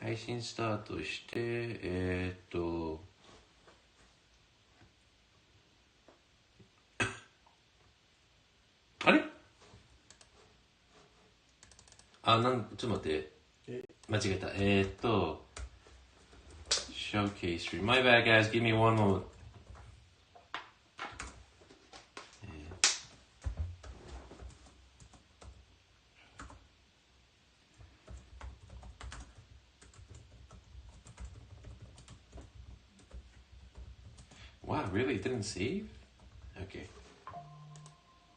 配信スタートして、あれちょっと待って。間違えた。showcase stream. My bad, guys. Give me one moment. Wow, really? It didn't save? Okay.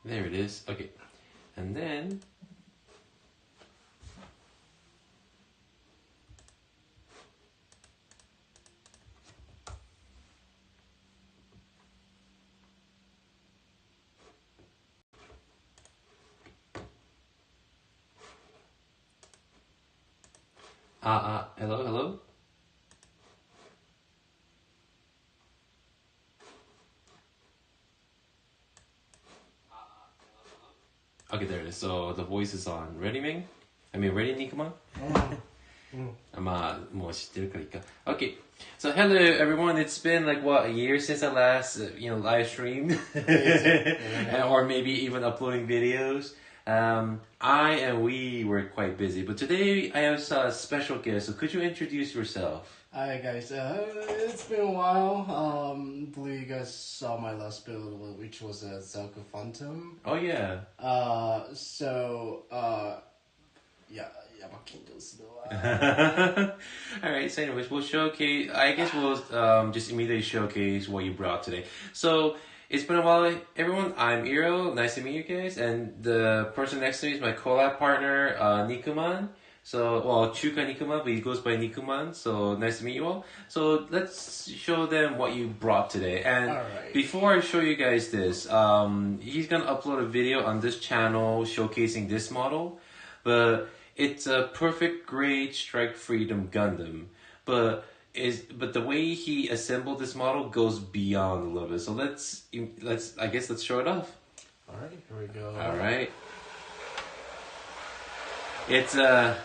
There it is. Okay. And then... hello, hello? Okay, there it is. So the voice is on. Ready, Ming? Ready, Nikuma? more Okay. So hello, everyone. It's been like, a year since I last, live streamed. Or maybe even uploading videos. We were quite busy, but today I have a special guest. So could you introduce yourself? Hi guys, it's been a while. Believe you guys saw my last build, which was a Zelka Phantom. Oh yeah. Alright, so anyways, we'll showcase, I guess we'll just immediately showcase what you brought today. So, it's been a while, everyone. I'm Iro, nice to meet you guys, and the person next to me is my collab partner, Nikuman. So, Chuka Nikuman, but he goes by Nikuman, so nice to meet you all. So, let's show them what you brought today. And before I show you guys this, he's gonna upload a video on this channel showcasing this model, but it's a perfect grade Strike Freedom Gundam, but the way he assembled this model goes beyond a little bit. So let's show it off. All right, here we go. All right. It's a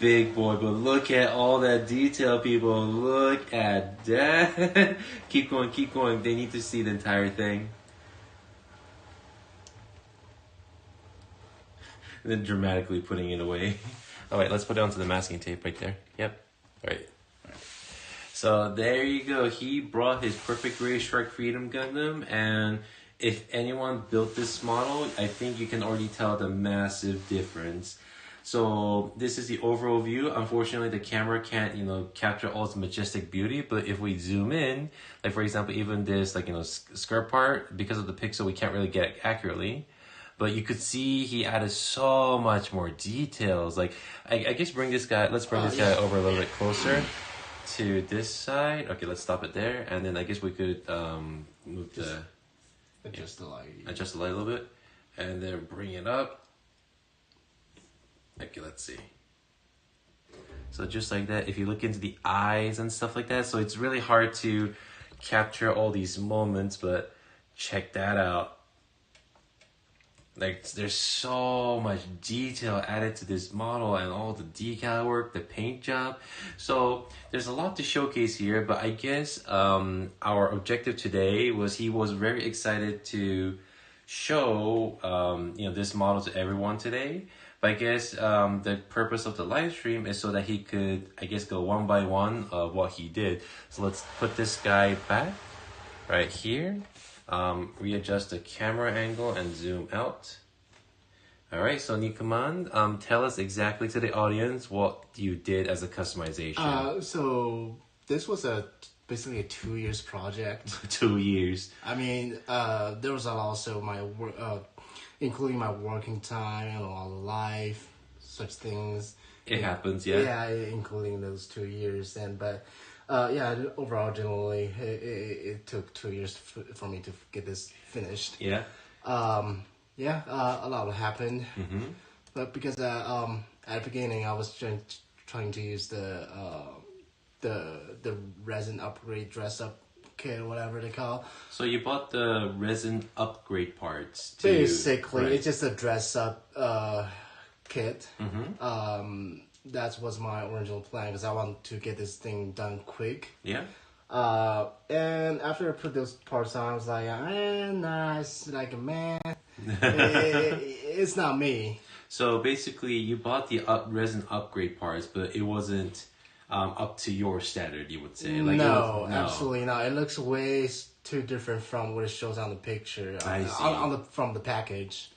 big boy, but look at all that detail, people. Look at that. Keep going, keep going. They need to see the entire thing. And then dramatically putting it away. All right, let's put it onto the masking tape right there. Yep. All right. So there you go. He brought his perfect grade Strike Freedom Gundam, and if anyone built this model, I think you can already tell the massive difference. So this is the overall view. Unfortunately, the camera can't, capture all its majestic beauty. But if we zoom in, like for example, even this, skirt part, because of the pixel, we can't really get accurately. But you could see he added so much more details. Like, I guess let's bring this guy over a little bit closer to this side. Okay, let's stop it there. And then I guess we could adjust the light. Adjust the light a little bit. And then bring it up. Okay, let's see. So just like that, if you look into the eyes and stuff like that, so it's really hard to capture all these moments, but check that out. Like, there's so much detail added to this model and all the decal work, the paint job. So there's a lot to showcase here, but I guess our objective today was he was very excited to show this model to everyone today. But I guess the purpose of the live stream is so that he could, go one by one of what he did. So let's put this guy back right here. Readjust the camera angle and zoom out. Alright, so Nikuman, tell us exactly to the audience what you did as a customization. So this was basically a 2 years project. 2 years. There was also my work, including my working time and all the life, such things. It happens, yeah. Yeah, including those 2 years. Overall, generally, it took 2 years for me to get this finished. Yeah. A lot happened. Mm-hmm. But because at the beginning, I was trying to use the resin upgrade dress up kit, whatever they call. So you bought the resin upgrade parts. Basically, it's just a dress up kit. That was my original plan because I want to get this thing done quick. Yeah. And after I put those parts on, I was like, nice, like man, it's not me. So basically, you bought the resin upgrade parts, but it wasn't up to your standard. You would say, like, no, absolutely not. It looks way too different from what it shows on the picture. I see. From the package.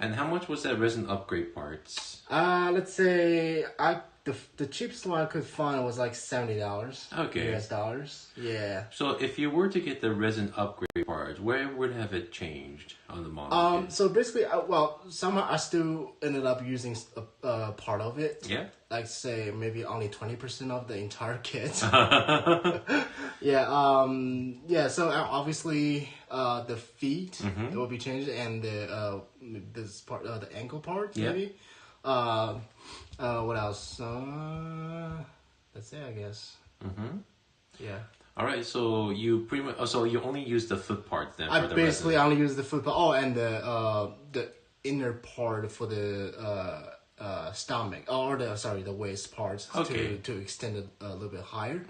And how much was that resin upgrade parts? Let's say the cheapest one I could find was like $70. Okay. US dollars. Yeah. So if you were to get the resin upgrade parts, where would have it changed on the model? So basically, somehow I still ended up using a part of it. Yeah. Like say maybe only 20% of the entire kit. Yeah. So obviously, the feet it will be changed, and this part, the ankle part maybe. What else? That's it, I guess. Yeah. All right, so you pretty much, so you only use the foot parts then. I basically only use the foot part. Oh, and the inner part for the stomach, or the waist parts to extend it a little bit higher.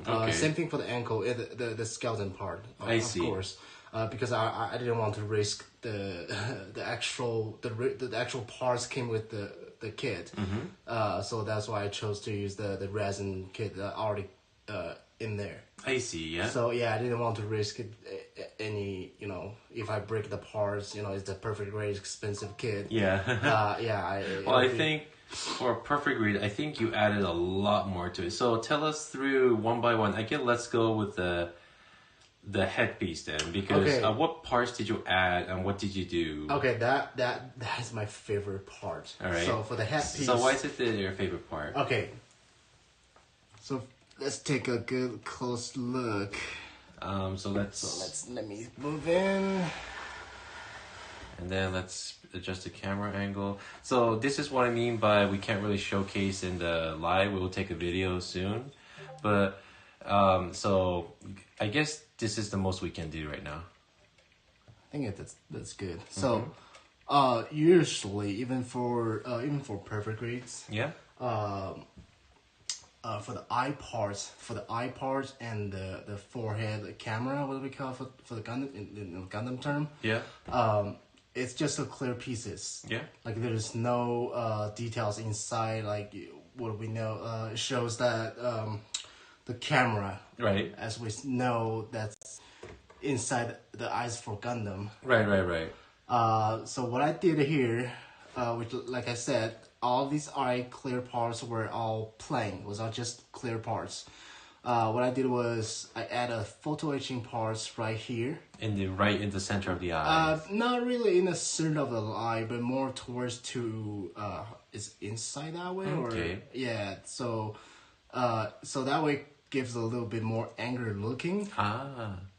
Okay. Same thing for the ankle, the skeleton part. I see. Of course. Because I didn't want to risk the actual parts came with the kit. So that's why I chose to use the resin kit already in there. I see, yeah. So yeah, I didn't want to risk any, if I break the parts, it's the perfect grade expensive kit. Yeah. I think for a perfect grade, I think you added a lot more to it. So tell us through one by one. I guess let's go with the headpiece then, because what parts did you add and what did you do? Okay, that is my favorite part. All right. So for the headpiece. So why is it your favorite part? Okay. So let's take a good close look. Let me move in. And then let's adjust the camera angle. So this is what I mean by we can't really showcase in the live. We will take a video soon, but so I guess this is the most we can do right now. I think that's good. So, usually even for perfect grades, for the eye parts and the forehead camera, what do we call for the Gundam in Gundam term? Yeah. It's just a clear pieces. Yeah. Like there's no details inside. Like what we know shows that the camera, right, as we know, that's inside the eyes for Gundam. Right. So what I did here, which like I said, all these eye clear parts were all plain. Was all just clear parts. What I did was I added photo etching parts right here. In the center of the eye. Not really in the center of the eye, but more towards is inside that way. Okay. Or yeah. So that way gives a little bit more angry looking.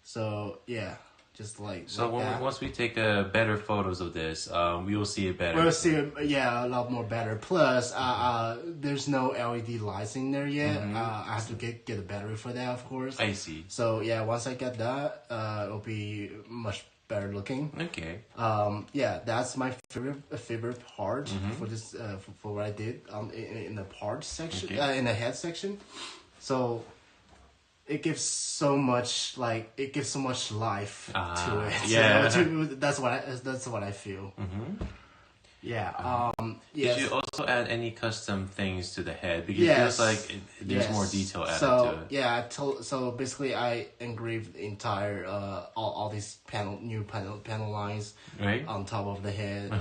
So yeah. Just like once we take better photos of this, we will see it better. We'll see it, a lot more better. Plus, there's no LED lights in there yet. I have to get a battery for that, of course. I see. So yeah, once I get that, it'll be much better looking. Okay. That's my favorite part for this for what I did in the part section, in the head section. So. It gives so much life to it. Yeah. So that's what I feel. Yeah. Did you also add any custom things to the head? Because it feels like there's more detail added to it. Yeah, so basically I engraved the entire all these new panel lines on top of the head.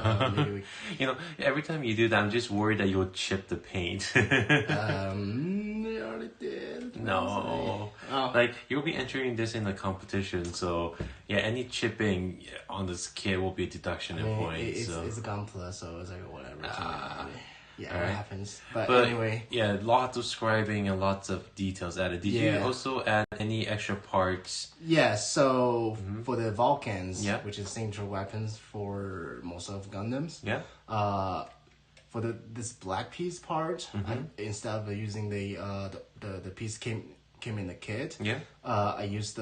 Every time you do that, I'm just worried that you'll chip the paint. They already did. No. Like, you'll be entering this in a competition, so any chipping on this kit will be a deduction in points. It's a gun plus, so it's like whatever. It happens. But anyway. Yeah, lots of scribing and lots of details added. Did you also add any extra parts? Yeah, so for the Vulcans, which is signature weapons for most of Gundams. Yeah. For this black piece part, instead of using the piece came in the kit. I used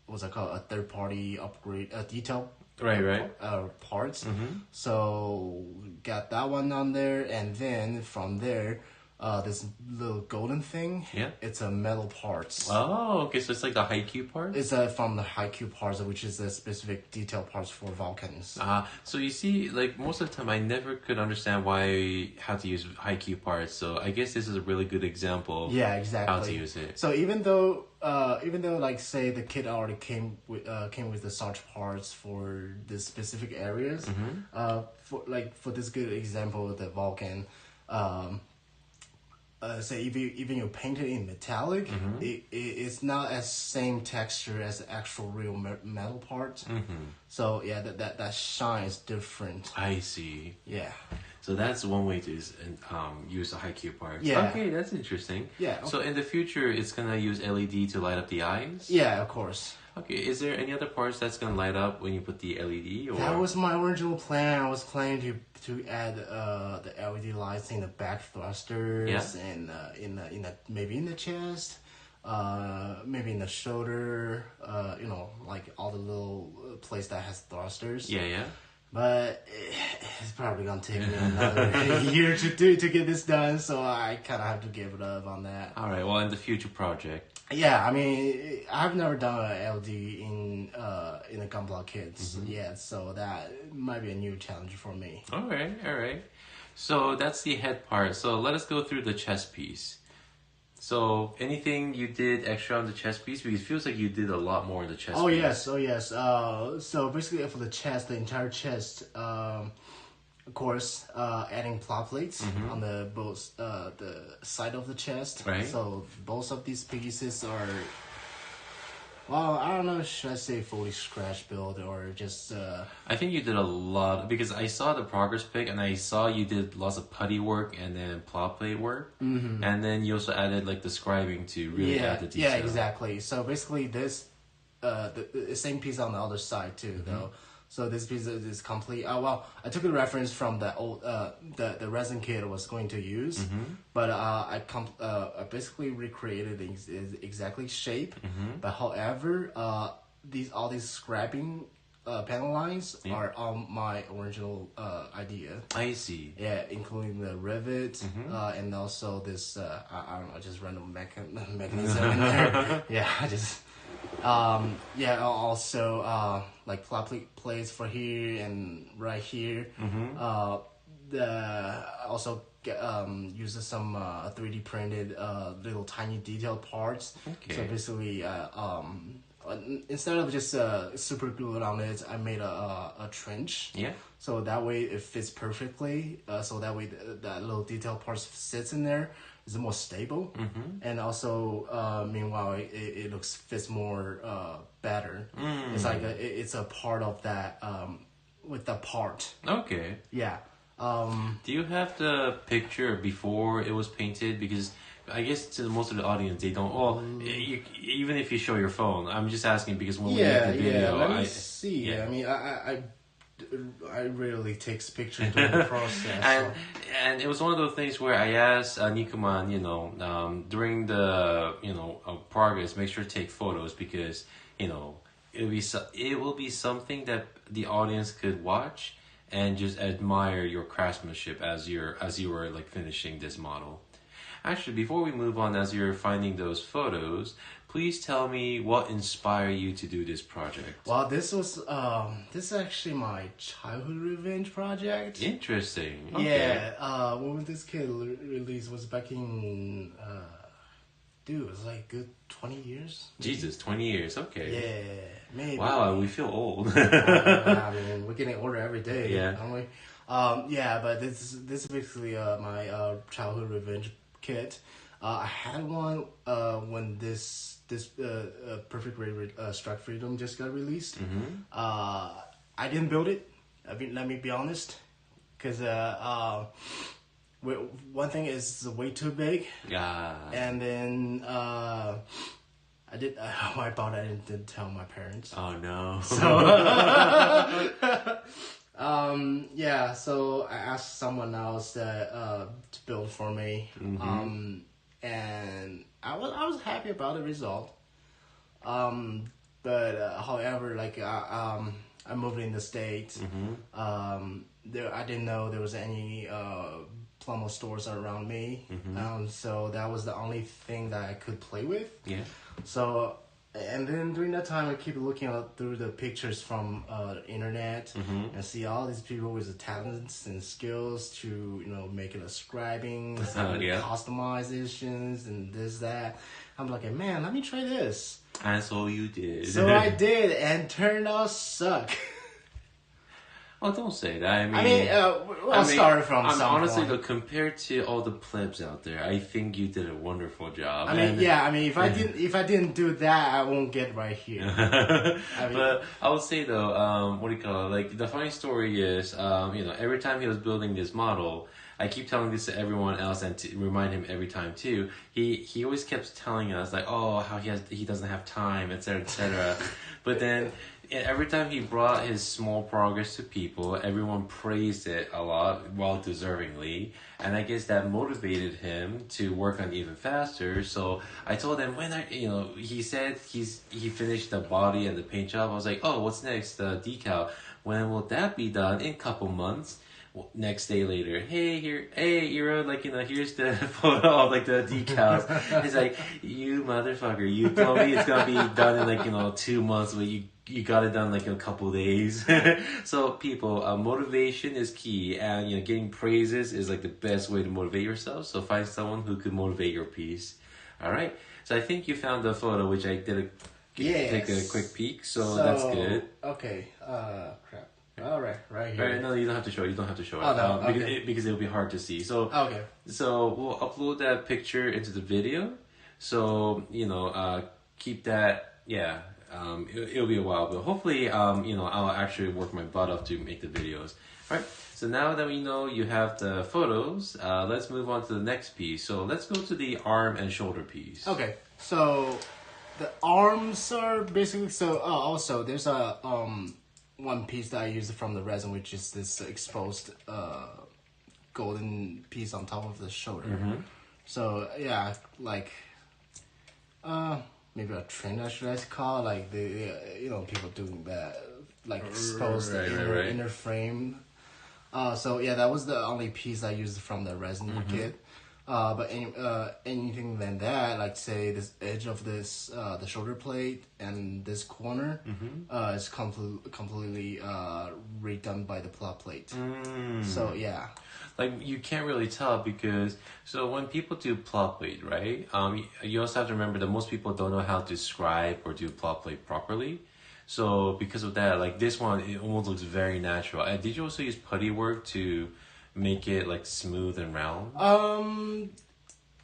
what's it called, a third party upgrade, a detail Right. Parts. So got that one on there, and then from there, this little golden thing. Yeah. It's a metal parts. Oh, okay. So it's like the haiku part. It's from the haiku parts, which is the specific detail parts for Vulcans. So you see, like most of the time, I never could understand why how to use haiku parts. So I guess this is a really good example. Of Yeah, exactly. How to use it. So even though like say the kit already came with the sarge parts for the specific areas, for this good example with the Vulcan, say even you paint it in metallic, it's not as same texture as the actual real metal part. So yeah, that shine is different. I see. Yeah. So that's one way to use the haiku parts. Yeah. Okay, that's interesting. Yeah. Okay. So in the future, it's gonna use LED to light up the eyes. Yeah, of course. Okay. Is there any other parts that's gonna light up when you put the LED? Or That was my original plan. I was planning to add the LED lights in the back thrusters and in the maybe in the chest, maybe in the shoulder. Like all the little place that has thrusters. Yeah. But it's probably gonna take me another year to get this done, so I kind of have to give it up on that. All right. Well, in the future project. Yeah, I mean, I've never done an LD in a Gunblock kits yet, so that might be a new challenge for me. All right. So that's the head part. So let us go through the chest piece. So anything you did extra on the chest piece? Because it feels like you did a lot more in the chest piece. Oh yes. So basically for the chest, the entire chest, of course, adding plot plates on the both the side of the chest. Right. So both of these pieces are, well, I don't know, should I say fully scratch build or just... I think you did a lot, because I saw the progress pic and I saw you did lots of putty work and then plot plate work. And then you also added like the scribing to really add the detail. Yeah, exactly. So basically this, the same piece on the other side too, though. So this piece is complete. Well, I took a reference from the old the resin kit I was going to use, but I basically recreated exactly shape. But however, all these scrapping panel lines are on my original idea. I see. Yeah, including the rivet and also this I don't know, just random mechanism in there. Yeah, I just. Also like plot plates for here and right here. Also uses some 3D printed little tiny detailed parts. Okay. So basically, instead of just super glue on it, I made a trench. Yeah. So that way it fits perfectly. So that way that little detail part sits in there. Is more stable, and also meanwhile it fits more better. It's like it's a part of that with the part. Okay. Yeah. Do you have the picture before it was painted? Because I guess to most of the audience they don't. Well, even if you show your phone, I'm just asking because when we make the video, Let me see. Yeah. I mean, I rarely takes pictures during the process. And it was one of those things where I asked Nikuman, during the progress, make sure to take photos because it will be something that the audience could watch and just admire your craftsmanship as you were like finishing this model. Actually, before we move on, as you're finding those photos, please tell me what inspired you to do this project. Well, this is actually my childhood revenge project. Interesting. Okay. Yeah. When this kid released was back in, it was like good 20 years. Maybe? Jesus, 20 years. Okay. Yeah, maybe. Wow, we feel old. I mean, we're getting older every day. Yeah. Aren't we? But this is basically my childhood revenge kit. I had one when this Perfect Ray Strike Freedom just got released. I didn't build it. Let me be honest, because one thing is way too big. Yeah. And then I didn't tell my parents. Oh no. So so I asked someone else to build for me. And I was happy about the result. But however, like I moved in the States. I didn't know there was any Plumber stores around me. So that was the only thing that I could play with. Yeah. So, and then during that time, I keep looking through the pictures from the internet and see all these people with the talents and skills to, make it a scribing, customizations, and this, that. I'm like, man, let me try this. And so you did. So I did, and turned out suck. Oh, don't say that. Started from some honestly, point. though, compared to all the plebs out there, I think you did a wonderful job. If I didn't do that, I won't get right here. But I would say though, what do you call it? Like the funny story is, every time he was building this model, I keep telling this to everyone else and to remind him every time too. He always kept telling us like, oh, how he doesn't have time, etc., etc. But then every time he brought his small progress to people, everyone praised it a lot, well deservingly, and I guess that motivated him to work on even faster. So I told him he said he finished the body and the paint job. I was like, oh, what's next? The decal. When will that be done? In a couple months. Next day later, hey Ira, here's the photo of the decals. He's like, you motherfucker, you told me it's gonna be done in 2 months, but you got it done in a couple days. So people, motivation is key, and getting praises is the best way to motivate yourself. So find someone who could motivate your piece. All right. So I think you found the photo, which I did take a quick peek. So that's good. Okay. Crap. All right, right here. Right, no, you don't have to show it. Oh, no, okay. Because it'll be hard to see. So okay. So we'll upload that picture into the video. So keep that. Yeah. It'll be a while, but hopefully, I'll actually work my butt off to make the videos. All right. So now that we know you have the photos, let's move on to the next piece. So let's go to the arm and shoulder piece. Okay. So the arms are basically also there's a one piece that I used from the resin, which is this exposed golden piece on top of the shoulder. So yeah, maybe a trend I should call people doing that, expose the inner frame. So yeah, that was the only piece I used from the resin kit. But anything than that, say this edge of this the shoulder plate and this corner is completely redone by the plot plate. So yeah, you can't really tell because when people do plot plate, right? You also have to remember that most people don't know how to scribe or do plot plate properly. So because of that, this one, it almost looks very natural. And did you also use putty work to make it smooth and round?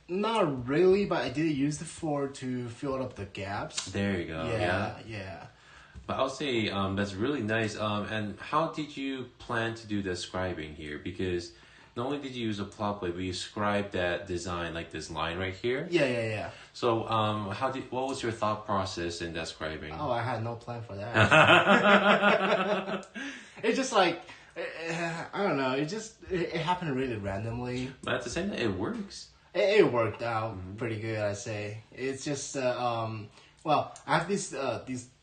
Not really, but I did use the floor to fill up the gaps. There you go. Yeah. But I'll say that's really nice. And how did you plan to do the scribing here? Because not only did you use a plot plate, but you scribed that design, this line right here. Yeah. So what was your thought process in that scribing? Oh, I had no plan for that. It's just I don't know. It happened really randomly. But at the same time, it works. It worked out pretty good, I say. It's just I have these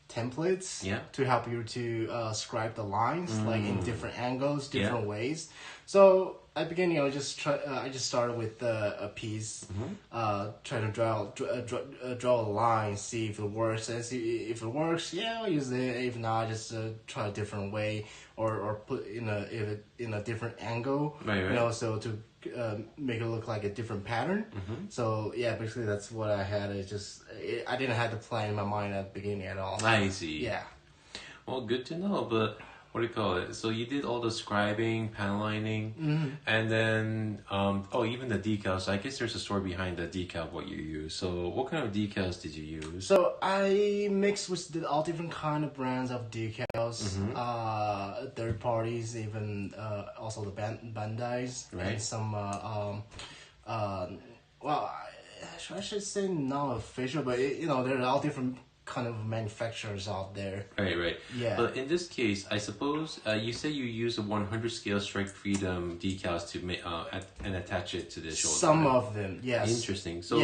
templates to help you to scribe the lines in different angles, different ways. So at the beginning, I just started with a piece, trying to draw a line, see if it works, and see if it works. Yeah, I'll use it. If not, just try a different way or put in a different angle. Right. So to make it look like a different pattern. So yeah, basically that's what I had. I didn't have the plan in my mind at the beginning at all. I see. Yeah. Well, good to know, but what do you call it? So you did all the scribing, panel lining, and then even the decals. So I guess there's a story behind the decal what you use. So what kind of decals did you use? So I mixed with all different kind of brands of decals, third parties, even also the Bandai's, and some I should say non-official, but there are all different kind of manufacturers out there. Right. Yeah. But in this case, I suppose you say you use a 100 scale Strike Freedom decals to make and attach it to the shoulder. Some right? of them, yes. Interesting. So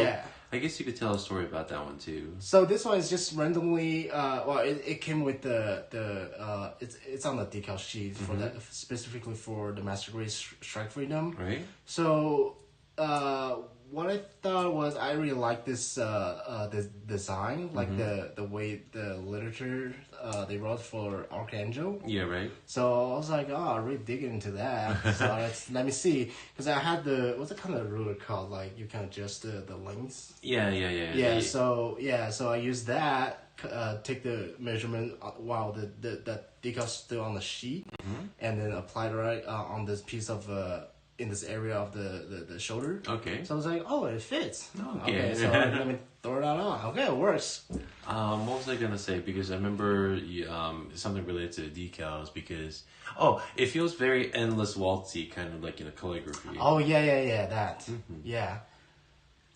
I guess you could tell a story about that one too. So this one is just randomly. It came with it's on the decal sheet for that, specifically for the Master Grade Strike Freedom. Right. So what I thought was I really like this this design, like the way the literature they wrote for Archangel. Yeah, right. So I was like, oh, I really dig into that. So let me see, because I had what's the kind of ruler called? Like you can adjust the lengths. Yeah. So I used that, take the measurement while the decal's still on the sheet, and then apply it right on this piece of in this area of the shoulder. Okay. So I was like, oh, it fits. Okay. So let me throw that on. Okay, it works. What was I gonna say? Because I remember something related to the decals. Because it feels very endless waltzy, kind of like in a calligraphy. Oh yeah, that. Yeah.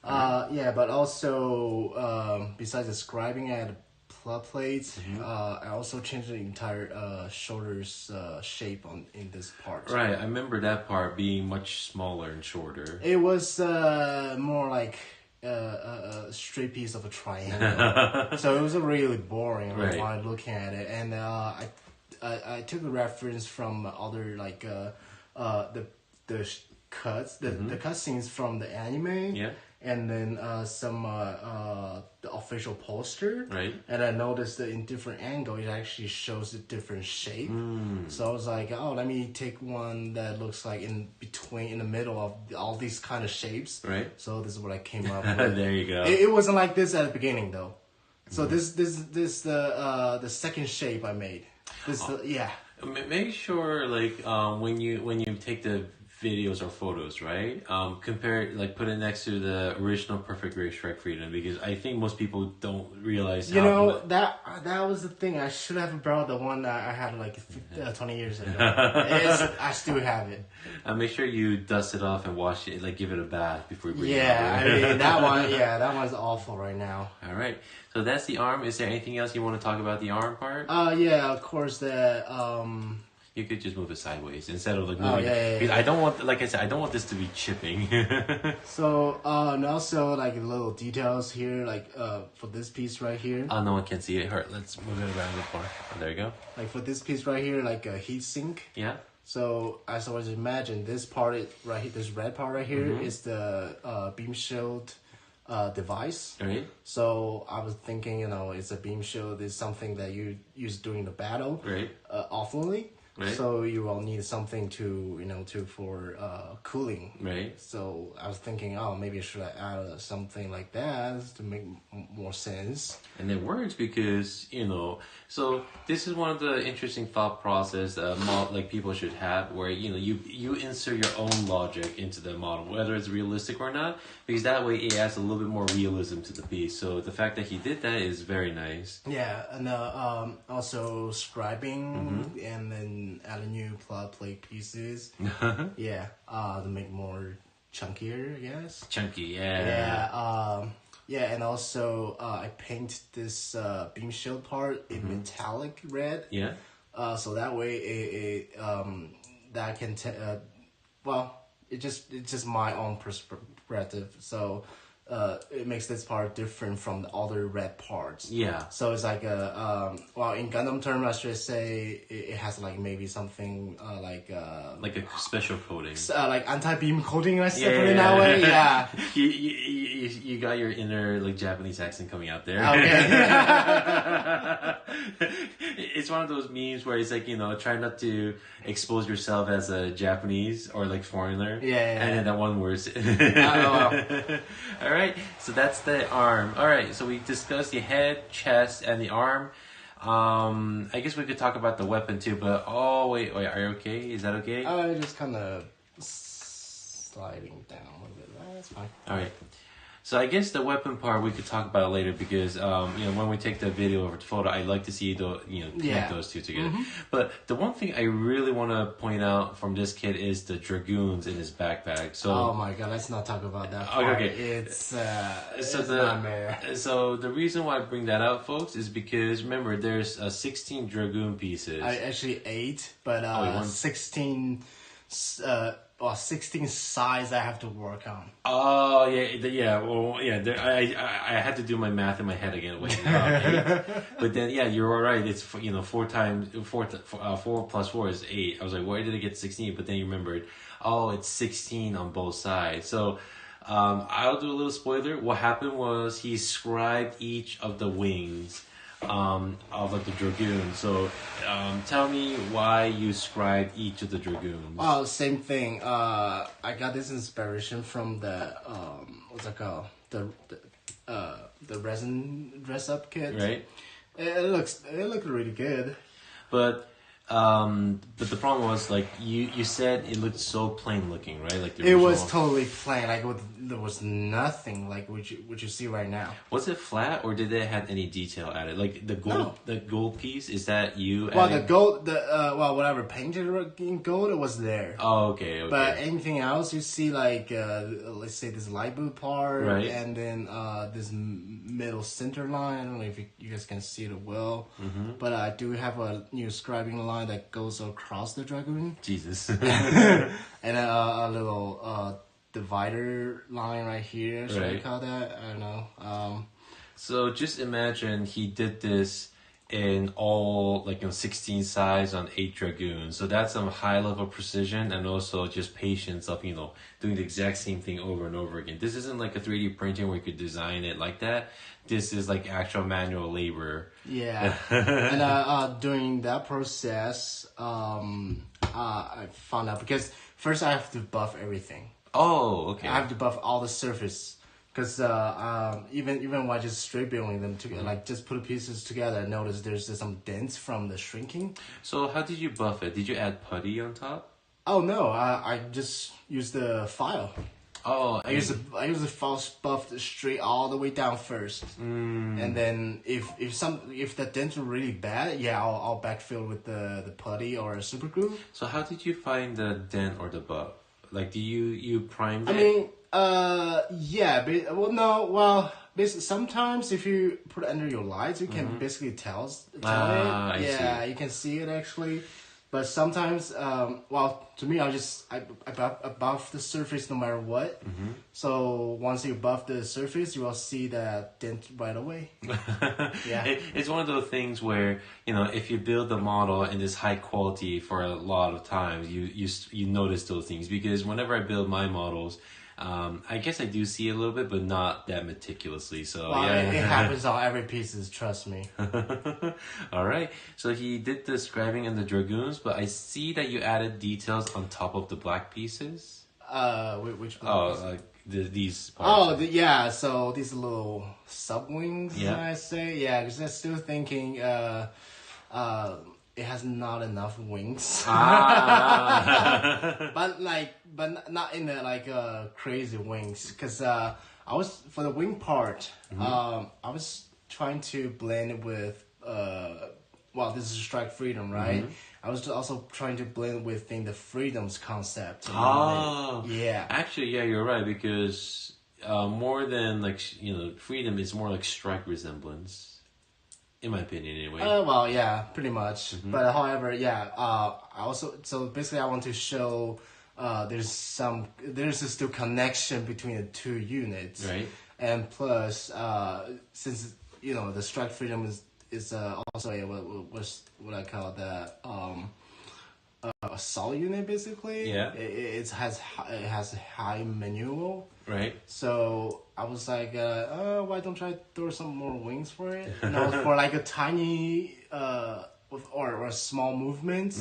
But also besides describing it, plug plates. I also changed the entire shoulder's shape in this part. Right, I remember that part being much smaller and shorter. It was more like a straight piece of a triangle, so it was really boring while looking at it. And I took a reference from other like the cuts, the cut scenes from the anime. Yeah. And then some the official poster, right? And I noticed that in different angle, it actually shows a different shape. So I was like, oh, let me take one that looks like in the middle of all these kind of shapes, right? So this is what I came up with. There you go. It wasn't like this at the beginning though. So this the second shape I made. Make sure like when you take the videos or photos, right? Compare, like, put it next to the original Perfect Gray Strike Freedom, because I think most people don't realize. That was the thing. I should have brought the one that I had like 20 years ago. I still have it. Make sure you dust it off and wash it, like give it a bath before you bring it over. I mean that one's awful right now. All right, so that's the arm. Is there anything else you want to talk about the arm part? Of course You could just move it sideways instead of like moving. Because I don't want, like I said, I don't want this to be chipping. So, and also like little details here, like for this piece right here. Oh, no one can see it. Let's move it around a bit more. Oh, there you go. Like for this piece right here, like a heat sink. Yeah. So as I was imagine, this part right here, this red part right here is the beam shield device. Right. So I was thinking, it's a beam shield. It's something that you use during the battle. Right. Oftenly. Right. So you will need something for cooling. Right. So I was thinking, maybe I should add something like that to make more sense. And it works because, so this is one of the interesting thought process like people should have, where, you insert your own logic into the model, whether it's realistic or not, because that way it adds a little bit more realism to the piece. So the fact that he did that is very nice. Yeah, and also scribing and then add new plot plate pieces. To make more chunkier, I guess. Chunky, yeah. And also I paint this beam shield part in metallic red. Yeah. So that way it that can it's just my own perspective. So it makes this part different from the other red parts. Yeah. So it's like in Gundam term, I should say it has like maybe something like a special coating, like anti-beam coating. Let's put it that way. Yeah. you got your inner like Japanese accent coming out there. Okay. It's one of those memes where it's like, try not to expose yourself as a Japanese or like foreigner. Yeah. And then that one word. All right, so that's the arm. All right, so we discussed the head, chest, and the arm. I guess we could talk about the weapon too, but wait, are you okay? Is that okay? Just kind of sliding down a little bit. That's fine. All right. So I guess the weapon part we could talk about later because when we take the video over to photo, I like to see connect those two together. But the one thing I really want to point out from this kid is the dragoons in his backpack. So oh my god, let's not talk about that part. Okay. It's a nightmare. So the reason why I bring that out, folks, is because remember there's 16 dragoon pieces. Actually 8, but 16. 16 size I have to work on. Oh yeah. Well, yeah. I had to do my math in my head again. Wait, 8. But then you're right. It's 4 plus 4 is 8. I was like, where did it get 16? But then you remembered, it's 16 on both sides. So I'll do a little spoiler. What happened was he scribed each of the wings of the dragoon. So tell me why you scribed each of the dragoons. Oh, same thing. I got this inspiration from the what's it called? The resin dress up kit. Right. It looked really good. But the problem was like you said it looked so plain looking, right? Like it was totally plain. Like there was nothing like what you see right now. Was it flat or did it have any detail added? Like the gold piece, is that you? Well, the gold, whatever painted in gold, it was there. Oh, okay. But anything else you see, like let's say this light blue part, right, and then this middle center line. I don't know if you guys can see it well, but I do have a new scribing line that goes across the dragoon. Jesus. And a little divider line right here. Should I call that? I don't know. So just imagine he did this in all 16 size on 8 dragoons. So that's some high level precision and also just patience of doing the exact same thing over and over again. This isn't like a 3D printing where you could design it like that. This is like actual manual labor. Yeah. And during that process, I found out because first I have to buff everything. Oh, okay. I have to buff all the surface. Because even while just straight building them together, like just put pieces together, I noticed there's some dents from the shrinking. So how did you buff it? Did you add putty on top? Oh no, I just used the file. Oh, I use the file buffed straight all the way down first, and then if the dents are really bad, I'll backfill with the putty or a super glue. So how did you find the dent or the buff? Like, do you prime it? I mean, basically sometimes if you put it under your lights, you can basically tell it. I see. You can see it actually. But sometimes, to me, I buff the surface no matter what. So once you buff the surface, you will see that dent right away. Yeah, it's one of those things where if you build the model in this high quality for a lot of times, you notice those things because whenever I build my models. I guess I do see a little bit, but not that meticulously. So it happens on every piece. Trust me. All right. So he did the scribing and the dragoons, but I see that you added details on top of the black pieces. Which black pieces? These parts. So these little sub wings. I say because I'm still thinking. It has not enough wings. but not in the crazy wings. Cause I was for the wing part. I was trying to blend it with this is Strike Freedom, right? I was also trying to blend within the Freedom's concept. Yeah. Actually, you're right because more than Freedom is more like Strike resemblance. In my opinion, anyway. Pretty much. But however, I also basically I want to show there's still connection between the two units, right? And plus, since the Strike Freedom is also what I call that assault unit basically. Yeah. It has high manual. Right. So I was like, why don't I throw some more wings for it? For like a tiny or a small movement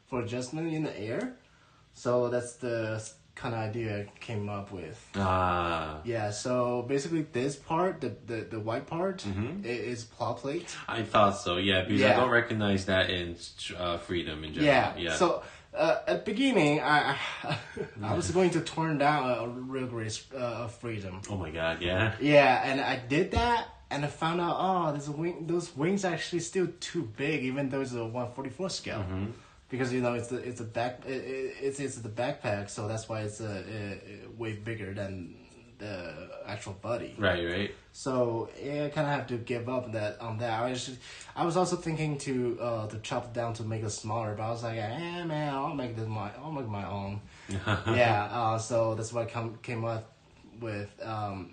for adjustment in the air. So that's the kind of idea I came up with. Yeah, so basically this part, the white part, is plot plate. I thought so, because I don't recognize that in Freedom in general. Yeah. So At the beginning, I was going to turn down a real great freedom. Oh my god, yeah. Yeah, and I did that, and I found out, those wings are actually still too big, even though it's a 144 scale. Because it's the backpack, so that's why it's way bigger than the actual body. Right. So yeah, I kind of have to give up on that. I was also thinking to chop it down to make it smaller, but I was like, man, I'll make my own. Yeah. So that's what I came up with.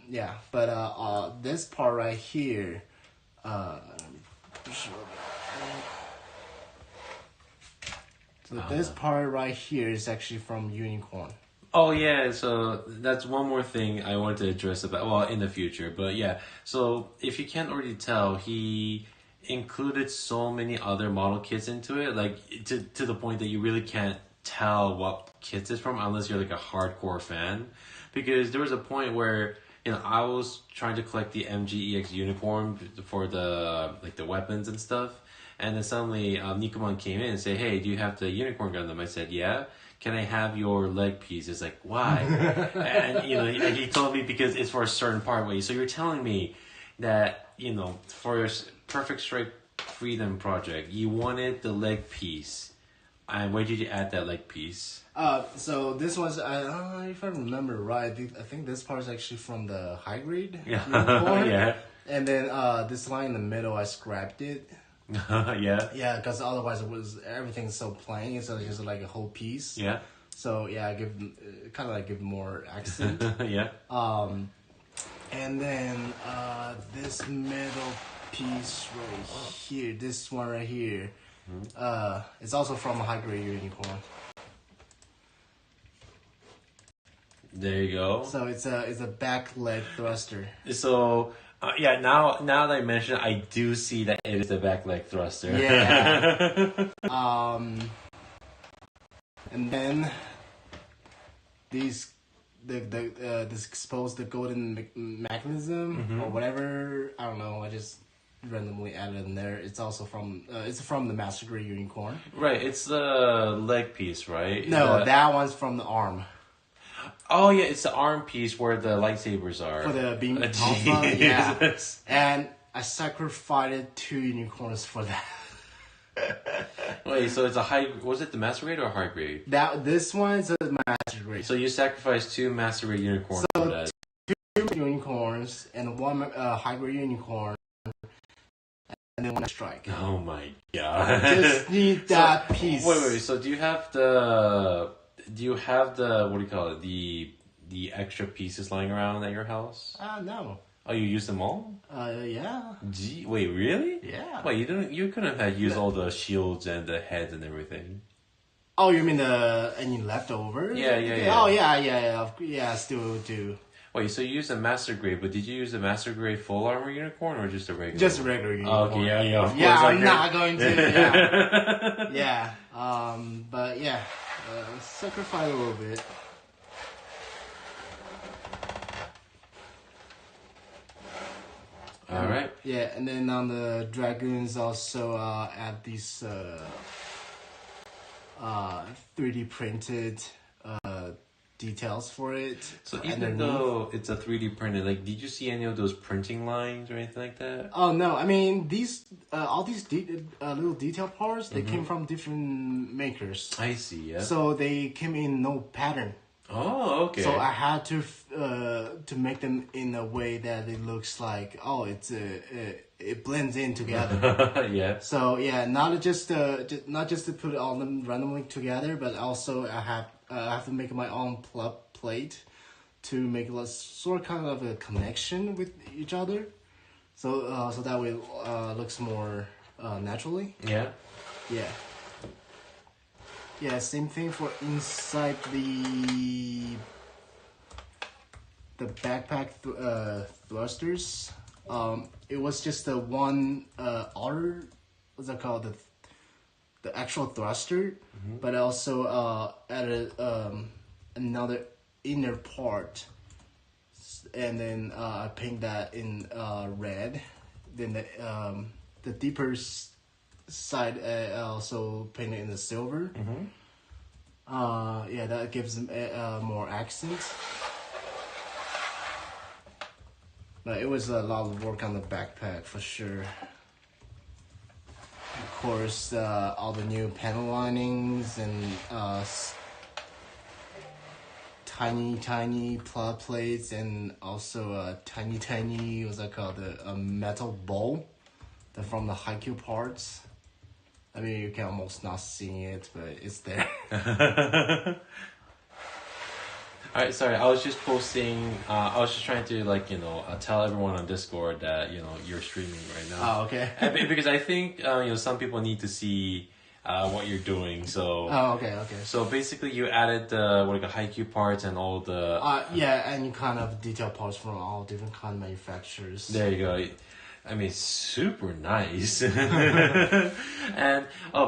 Yeah. But this part right here, let me show that. So this part right here is actually from Unicorn. Oh yeah, so that's one more thing I wanted to address about, well, in the future, but yeah. So if you can't already tell, he included so many other model kits into it, like to the point that you really can't tell what kits it's from unless you're like a hardcore fan. Because there was a point where I was trying to collect the MGEX unicorn for the weapons and stuff, and then suddenly Nikomon came in and said, "Hey, do you have the unicorn Gundam?" I said, "Yeah." "Can I have your leg piece?" It's like, why? And he told me because it's for a certain part. Way. So you're telling me that for your Perfect Strike Freedom project, you wanted the leg piece, and where did you add that leg piece? So this was, if I remember right, I think this part is actually from the high grade unicorn. Yeah. And then this line in the middle, I scrapped it. Yeah. Yeah, because otherwise everything's so plain, so it's just like a whole piece. Yeah. So yeah, I give more accent. Yeah. And then this middle piece right here, this one right here, it's also from a high grade unicorn. There you go. So it's a back leg thruster. So. Yeah, now that I mention it, I do see that it is the back leg thruster. Yeah. And then this exposed the golden mechanism or whatever. I don't know. I just randomly added in there. It's also from the Master Grade Unicorn. Right, it's the leg piece, right? No, that one's from the arm. Oh yeah, it's the arm piece where the lightsabers are. For the beam alpha, yeah. And I sacrificed 2 unicorns for that. Wait, so it's was it the Master Grade or high grade? This one is a Master Grade. So you sacrificed 2 Master Grade unicorns for that. 2 unicorns and 1 high grade unicorn, and then 1 strike. Oh my god! I just need that piece. Wait. So do you have the what do you call it? The extra pieces lying around at your house? No. Oh, you used them all? Yeah. Gee, wait, really? Yeah. Wait, you couldn't have used all the shields and the heads and everything. Oh, you mean any leftovers? Yeah. Oh, yeah. I still do. Wait, so you used a Master Grade, but did you use a Master Grade full armor unicorn or just a regular? Just a regular unicorn. Oh, okay, yeah, of course. Yeah, I'm not going to. Yeah. But yeah, sacrifice a little bit. All right. Yeah, and then on the dragoons also add these 3D printed details for it. So even though it's a 3D printed, like, did you see any of those printing lines or anything like that? Oh no! I mean, these all these little detail parts, they came from different makers. I see. Yeah. So they came in no pattern. Oh, okay. So I had to make them in a way that it looks like it blends in together. Yeah. So yeah, not just to put all them randomly together, but also I have to make my own plate to make a sort of kind of a connection with each other. So that way it looks more naturally. Yeah. Yeah. Yeah, same thing for inside the backpack thrusters. It was just the one outer, what's that called, the actual thruster, but I also added another inner part, and then I paint that in red. Then the deeper side also painted in the silver. Yeah, that gives them more accent. But it was a lot of work on the backpack for sure. Of course, all the new panel linings and tiny plot plates, and also a tiny what's that called, a metal bowl that from the haiku parts. I mean, you can almost not see it, but it's there. Alright, sorry, I was just posting, I was just trying to, like, tell everyone on Discord that, you're streaming right now. Oh, okay. Because I think, some people need to see what you're doing, so... Oh, okay. So basically you added the, haiku parts and all the... Yeah, and kind of detail parts from all different kind of manufacturers. There you go. I mean, super nice. And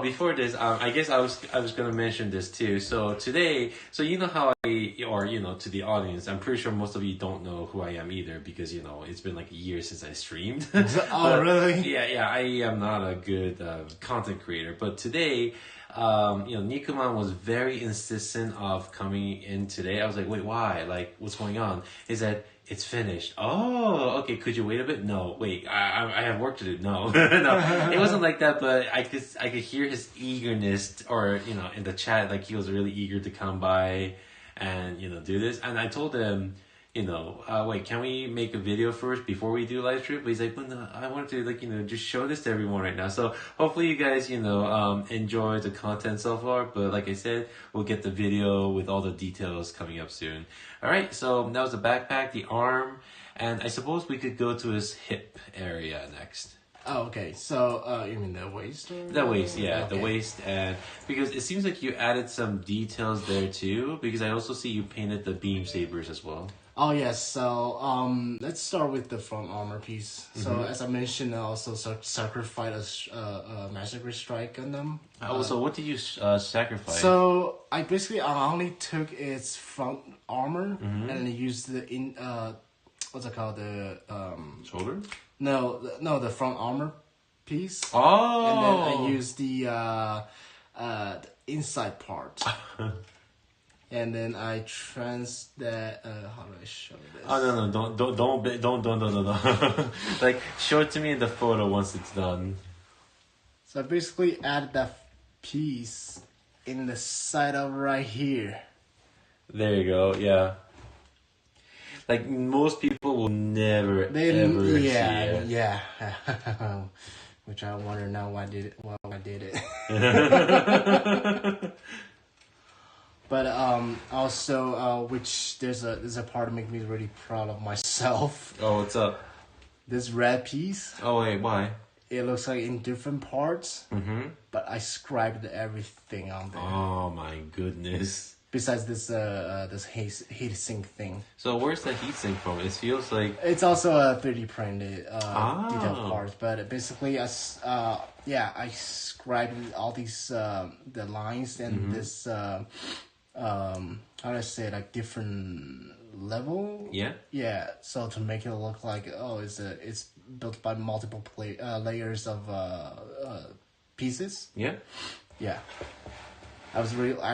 before this, I guess I was gonna mention this too. So today, how to the audience, I'm pretty sure most of you don't know who I am either, because it's been like a year since I streamed. Oh, really? Yeah, I am not a good content creator, but today. Nikuman was very insistent of coming in today. I was like, wait, why? Like, what's going on? He said, it's finished. Oh, okay. Could you wait a bit? No, wait. I have work to do. No, no. It wasn't like that, but I could hear his eagerness, or in the chat, like he was really eager to come by and do this. And I told him, wait, can we make a video first before we do live stream? But he's like, well, no, I want to just show this to everyone right now. So hopefully you guys, enjoy the content so far. But like I said, we'll get the video with all the details coming up soon. All right, so that was the backpack, the arm, and I suppose we could go to his hip area next. Oh, okay. So, you mean the waist? The waist, yeah, okay. The waist, and because it seems like you added some details there too, because I also see you painted the beam sabers as well. Oh yes, so let's start with the front armor piece. Mm-hmm. So as I mentioned, I also sacrificed a Massacre Strike Gundam. So what did you sacrifice? So I only took its front armor, mm-hmm. and then used what's it called, the shoulder? No, the front armor piece. Oh, and then I used the inside part. And then I that. How do I show this? Oh no! Don't. Like, show it to me in the photo once it's done. So I basically added that piece in the side of right here. There you go. Yeah. Like, most people will never ever see it. Yeah. Which I wonder now why I did it. But also, which there's a part that makes me really proud of myself. Oh, what's up? This red piece. Oh wait, why? It looks like in different parts. Mm-hmm. But I scribed everything on there. Oh my goodness. Besides this heat sink thing. So where's the heat sink from? It feels like it's also a 3D printed detailed parts, but basically I scribed all these the lines and mm-hmm. this how do I say it, like different level. Yeah. So to make it look like it's built by multiple layers of pieces. Yeah. I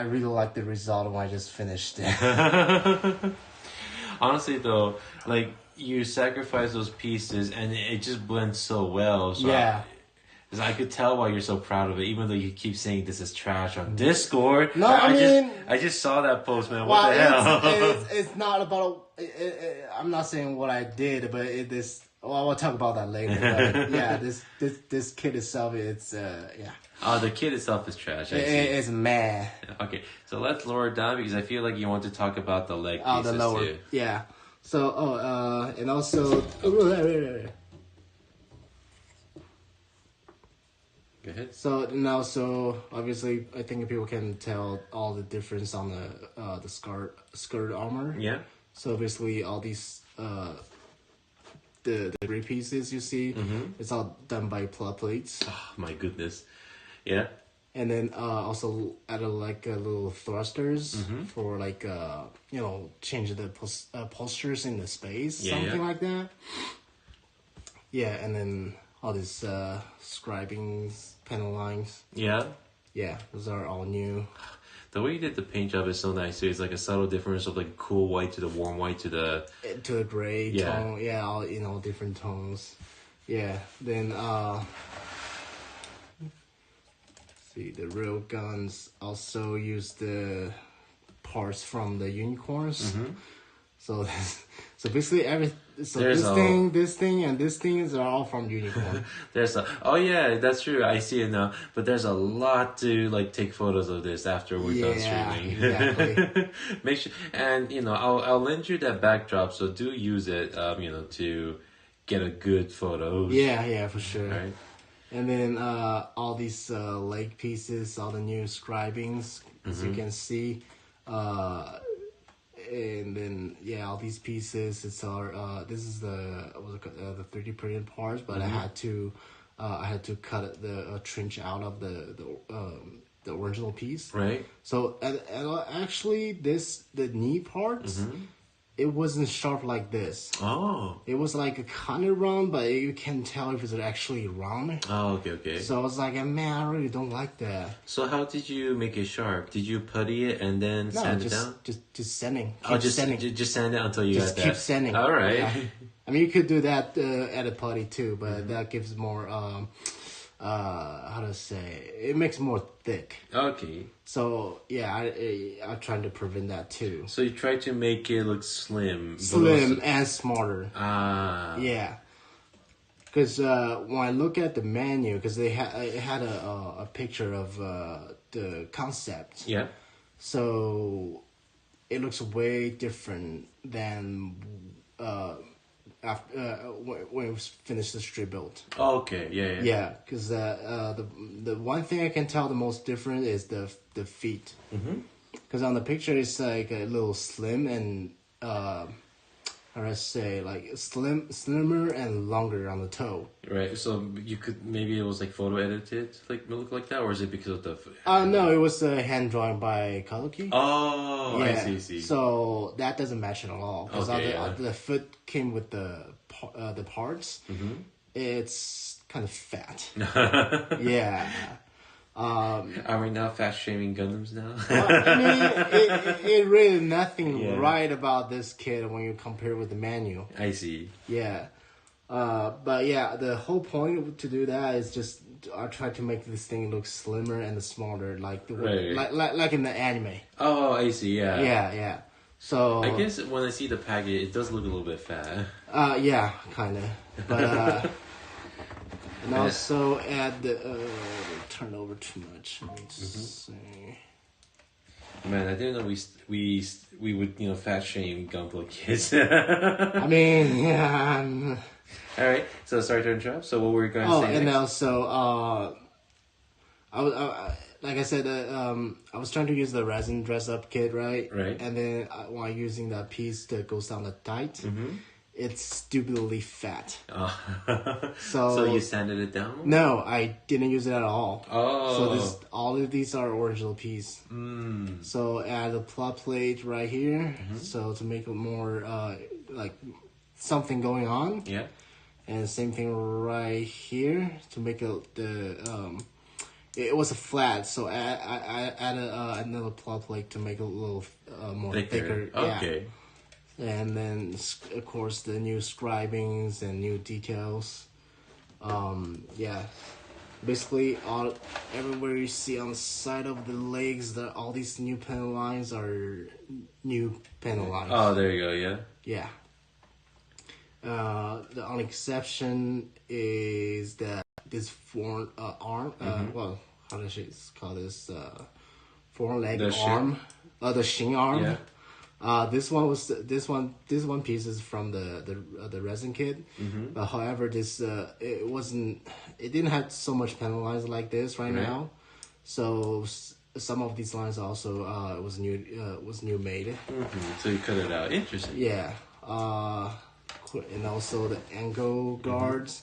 really like the result when I just finished it. Honestly though, like, you sacrifice those pieces and it just blends so well. So yeah. I could tell why you're so proud of it, even though you keep saying this is trash on Discord. No, I just saw that post, man. What the hell? It's not about. I'm not saying what I did, but Well, we'll talk about that later. But yeah, this kit itself, it's yeah. Oh, the kit itself is trash. It's meh. Okay, so let's lower it down because I feel like you want to talk about the leg pieces the lower, too. Yeah. So and also. Go ahead. So now, obviously, I think people can tell all the difference on the skirt armor. Yeah. So basically, all these the three pieces you see, mm-hmm. it's all done by plot plates. Oh my goodness, yeah. And then also added like little thrusters mm-hmm. for like change the postures in the space, something like that. Yeah, and then all these scribing panel lines. Yeah. Yeah, those are all new. The way you did the paint job is so nice too. It's like a subtle difference of like cool white to the warm white to the gray tone. Yeah, all in all different tones. Yeah. Then see, the real guns also use the parts from the unicorns. So so basically this thing and this thing are all from unicorn. Oh yeah, that's true. I see it now. But there's a lot to like take photos of this after we're done streaming. Exactly. Make sure, and I'll lend you that backdrop. So do use it, to get a good photo. Yeah, for sure. Right. And then all these leg pieces, all the new scribings, as you can see. And then all these pieces. It's our this is the 3D printed parts, but I had to cut the trench out of the original piece. Right. So and actually the knee parts. It wasn't sharp like this. Oh. It was like a kind of round, but you can tell if it's actually round. Oh, okay. So I was like, man, I really don't like that. So how did you make it sharp? Did you putty it and then sand it down? Just sanding. Just sand it until you got that. Just keep sanding. All right. Yeah. I mean, you could do that at a putty too, but that gives more, how to say, it makes more thick. Okay. So yeah, I'm trying to prevent that too. So you try to make it look slim. And smarter. Yeah. Because when I look at the menu, because it had a picture of the concept. Yeah. So it looks way different than after when we finished the street build. Oh, okay. Yeah. Yeah, because the one thing I can tell the most different is the feet. Because on the picture it's like a little slim and how do I say, like slimmer and longer on the toe. Right. So you could, maybe it was like photo edited, like look like that, or is it because of the? No, it was hand drawn by Kaluki. Oh, yeah. I see. So that doesn't match at all because Okay, the foot came with the parts. It's kind of fat. Yeah. Are we now fast shaming Gundams now? I mean, it really nothing right about this kid when you compare with the manual. I see. Yeah. But yeah, the whole point to do that is just I try to make this thing look slimmer and smaller, like the like in the anime. Oh, I see. Yeah. Yeah. So I guess when I see the package, it does look a little bit fat. Yeah, kind of. But and also add the turn over too much. Let me just see. Man, I didn't know we would fat shame Gunpla kids. I mean, yeah. All right, so sorry to interrupt. So what were we going to say and next? also, I like I said, I was trying to use the resin dress up kit, right? Right. And then while using that piece that goes down the tight, it's stupidly fat. So you sanded it down? No, I didn't use it at all. Oh. So all of these are original piece. So add a plot plate right here. So to make it more like something going on. Yeah. And same thing right here to make it it was a flat, so I added another plot plate to make it a little more thicker. Okay. Yeah. And then of course the new scribings and new details. Basically everywhere you see on the side of the legs, all these new panel lines are new panel lines. Oh, there you go. Yeah. Yeah. The only exception is that this foreign arm. Well, how does she call this? Foreign leg arm. The shin arm. Yeah. This one piece is from the resin kit. But however, this it didn't have so much panel lines like this right now. So some of these lines also was new made. So you cut it out. Interesting. Yeah. And also the ankle guards.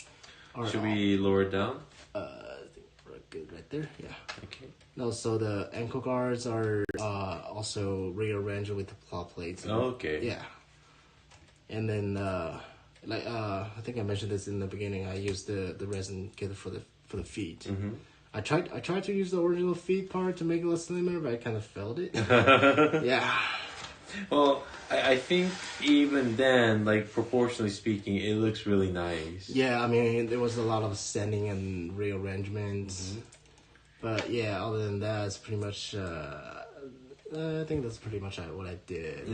Should we lower it down? I think good right there. Yeah. Okay. And also the ankle guards are also rearranged with the plot plates. Okay. Yeah. And then I think I mentioned this in the beginning. I used the resin kit for the feet. I tried to use the original feet part to make it look slimmer, but I kind of failed it. Yeah. Well, I think even then, like proportionally speaking, it looks really nice. Yeah, I mean, there was a lot of sanding and rearrangements. But yeah, other than that, it's pretty much. I think that's pretty much what I did.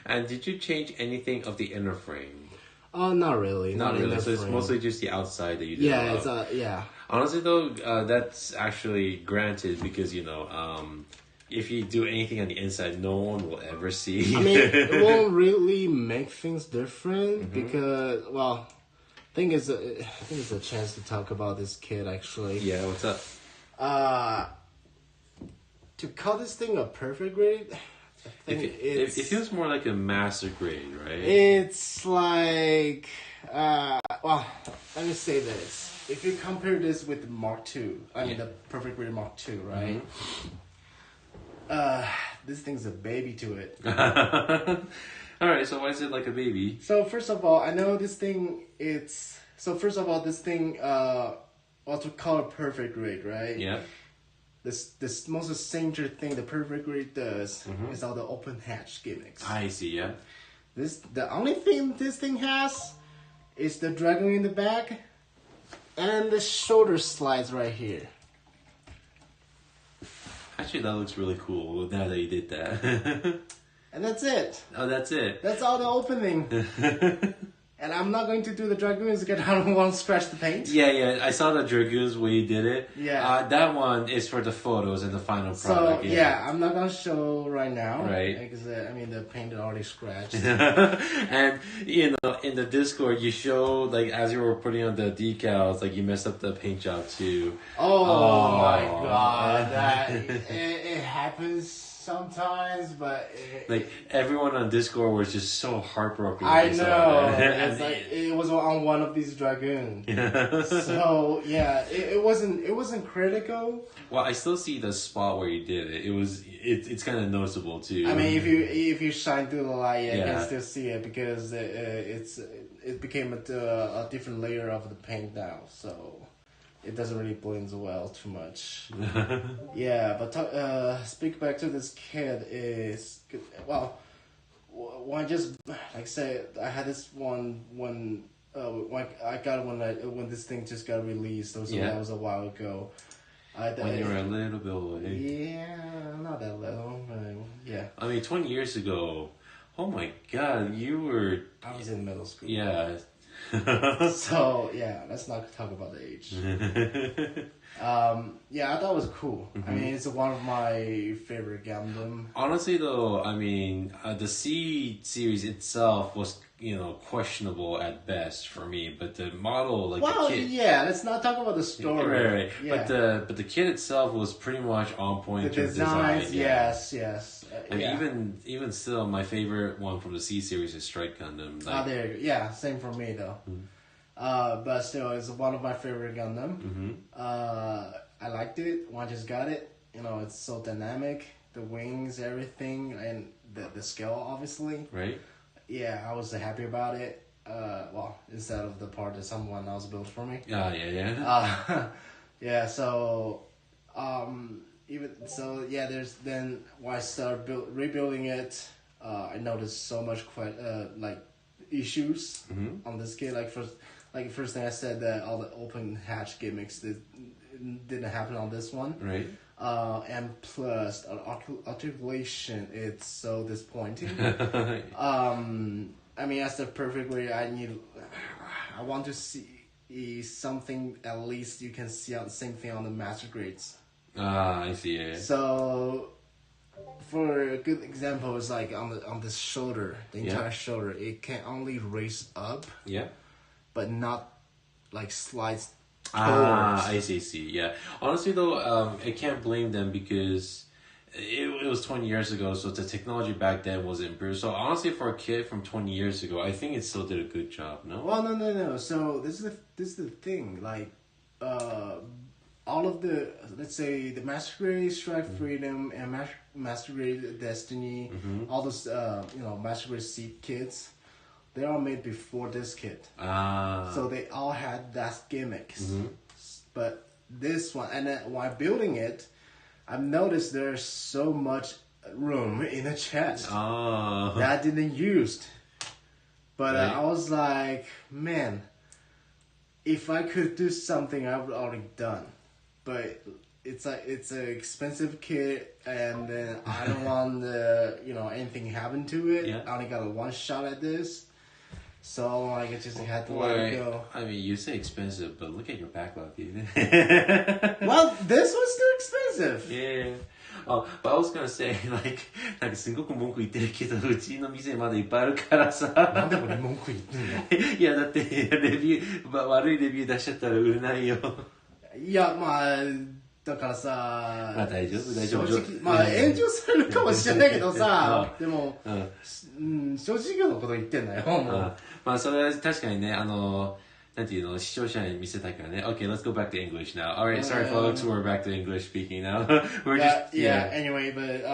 And did you change anything of the inner frame? Oh, not really. Not really. inner So it's frame. mostly just the outside that you did. Yeah, it's yeah. Honestly, though, that's actually granted because if you do anything on the inside, no one will ever see. I mean, it won't really make things different because, well, I think it's a chance to talk about this kid actually. Yeah, what's up? To call this thing a perfect grade, I think It feels more like a master grade, right? it's like, well, let me say this. If you compare this with Mark II, I mean the perfect grade Mark II, right? This thing's a baby to it. All right, so why is it like a baby? So first of all, I know this thing. This thing, well, to call it perfect grade, right? Yeah. This most essential thing the perfect grade does is all the open hatch gimmicks. I see. Yeah. The only thing this thing has is the dragon in the back and the shoulder slides right here. Actually, that looks really cool now that you did that. And that's it. Oh, that's it. That's all the opening. And I'm not going to do the dragoons because I don't want to scratch the paint. Yeah, I saw the Dragoons where you did it. Yeah. That one is for the photos and the final product. So, yeah, I'm not going to show right now. Right. Because, I mean, the paint is already scratched. And, in the Discord, you showed, like, as you were putting on the decals, like, you messed up the paint job, too. Oh my god. It happens sometimes, but like everyone on Discord was just so heartbroken. I know. It's like it was on one of these dragoons. So yeah, it wasn't critical. Well, I still see the spot where you did it. It's kind of noticeable too. I mean, if you shine through the light, you Yeah. can still see it because it became a different layer of the paint now. So. It doesn't really blend well too much. Yeah, but speak back to this kid is well. When I just like I said, I had this one when I got it when this thing just got released. That was a while ago. When you were a little bit away. Yeah, not that little. Yeah. I mean, 20 years ago. Oh my God, you were. I was in middle school. Yeah. So yeah, let's not talk about the age. Yeah, I thought it was cool. I mean, it's one of my favorite Gundam. Honestly, though, I mean, the C series itself was, questionable at best for me. But the model, like Well, the kid, yeah, let's not talk about the story. right. Yeah. But the kid itself was pretty much on point. The in terms of designs, design, yeah. yes. And Yeah. even still, my favorite one from the C series is Strike Gundam. Like, There you go. Yeah, same for me though. But still, it's one of my favorite Gundam. I liked it. When I just got it, it's so dynamic. The wings, everything, and the scale, obviously. right? Yeah, I was happy about it. Well, instead of the part that someone else built for me. Yeah. Yeah. So, there's then when I started rebuilding it, I noticed so much issues on this kid. First thing I said that all the open hatch gimmicks didn't happen on this one. Right. And plus articulation, it's so disappointing. I mean, as the perfect way, I want to see something at least you can see the same thing on the master grades. I see. Yeah. So, for a good example, it's like on this shoulder, the entire shoulder, it can only raise up, but not like slides. I see. Yeah. Honestly, though, I can't blame them because it was 20 years ago, so the technology back then was improved. So honestly, for a kid from 20 years ago, I think it still did a good job. No. Well, no. So this is the thing. Like, all of the, let's say, the Master Grade Strike Freedom and Master Grade Destiny, all those Master Grade Seed kits, they are made before this kit. So they all had that gimmicks. But this one, and then while building it, I've noticed there's so much room in the chest that I didn't use. But I was like, man, if I could do something, I would already done. But it's an expensive kit, and I don't want anything happen to it. Yeah. I only got a one shot at this, so like I just had to let it go. I mean, you say expensive, but look at your backlog, dude. Well, this was too expensive. Yeah. Oh, but I was gonna say, like すごく文句言ってるけど、うちの店まだいっぱいあるからさ。なんでこれ文句言ってんの？いや、だってレビュー、悪いレビュー出しちゃったら売れないよ。いや、まあ、だからさ、まあ大丈夫、大丈夫。正直、まあ炎上されるかもしれないけどさ、でも、正直なこと言ってんだよ、もう。まあそれは確かにね、なんていうの、視聴者に見せたからね。Okay, let's go back to English now. Alright, sorry folks, we're back to English speaking now. We're just, anyway, but,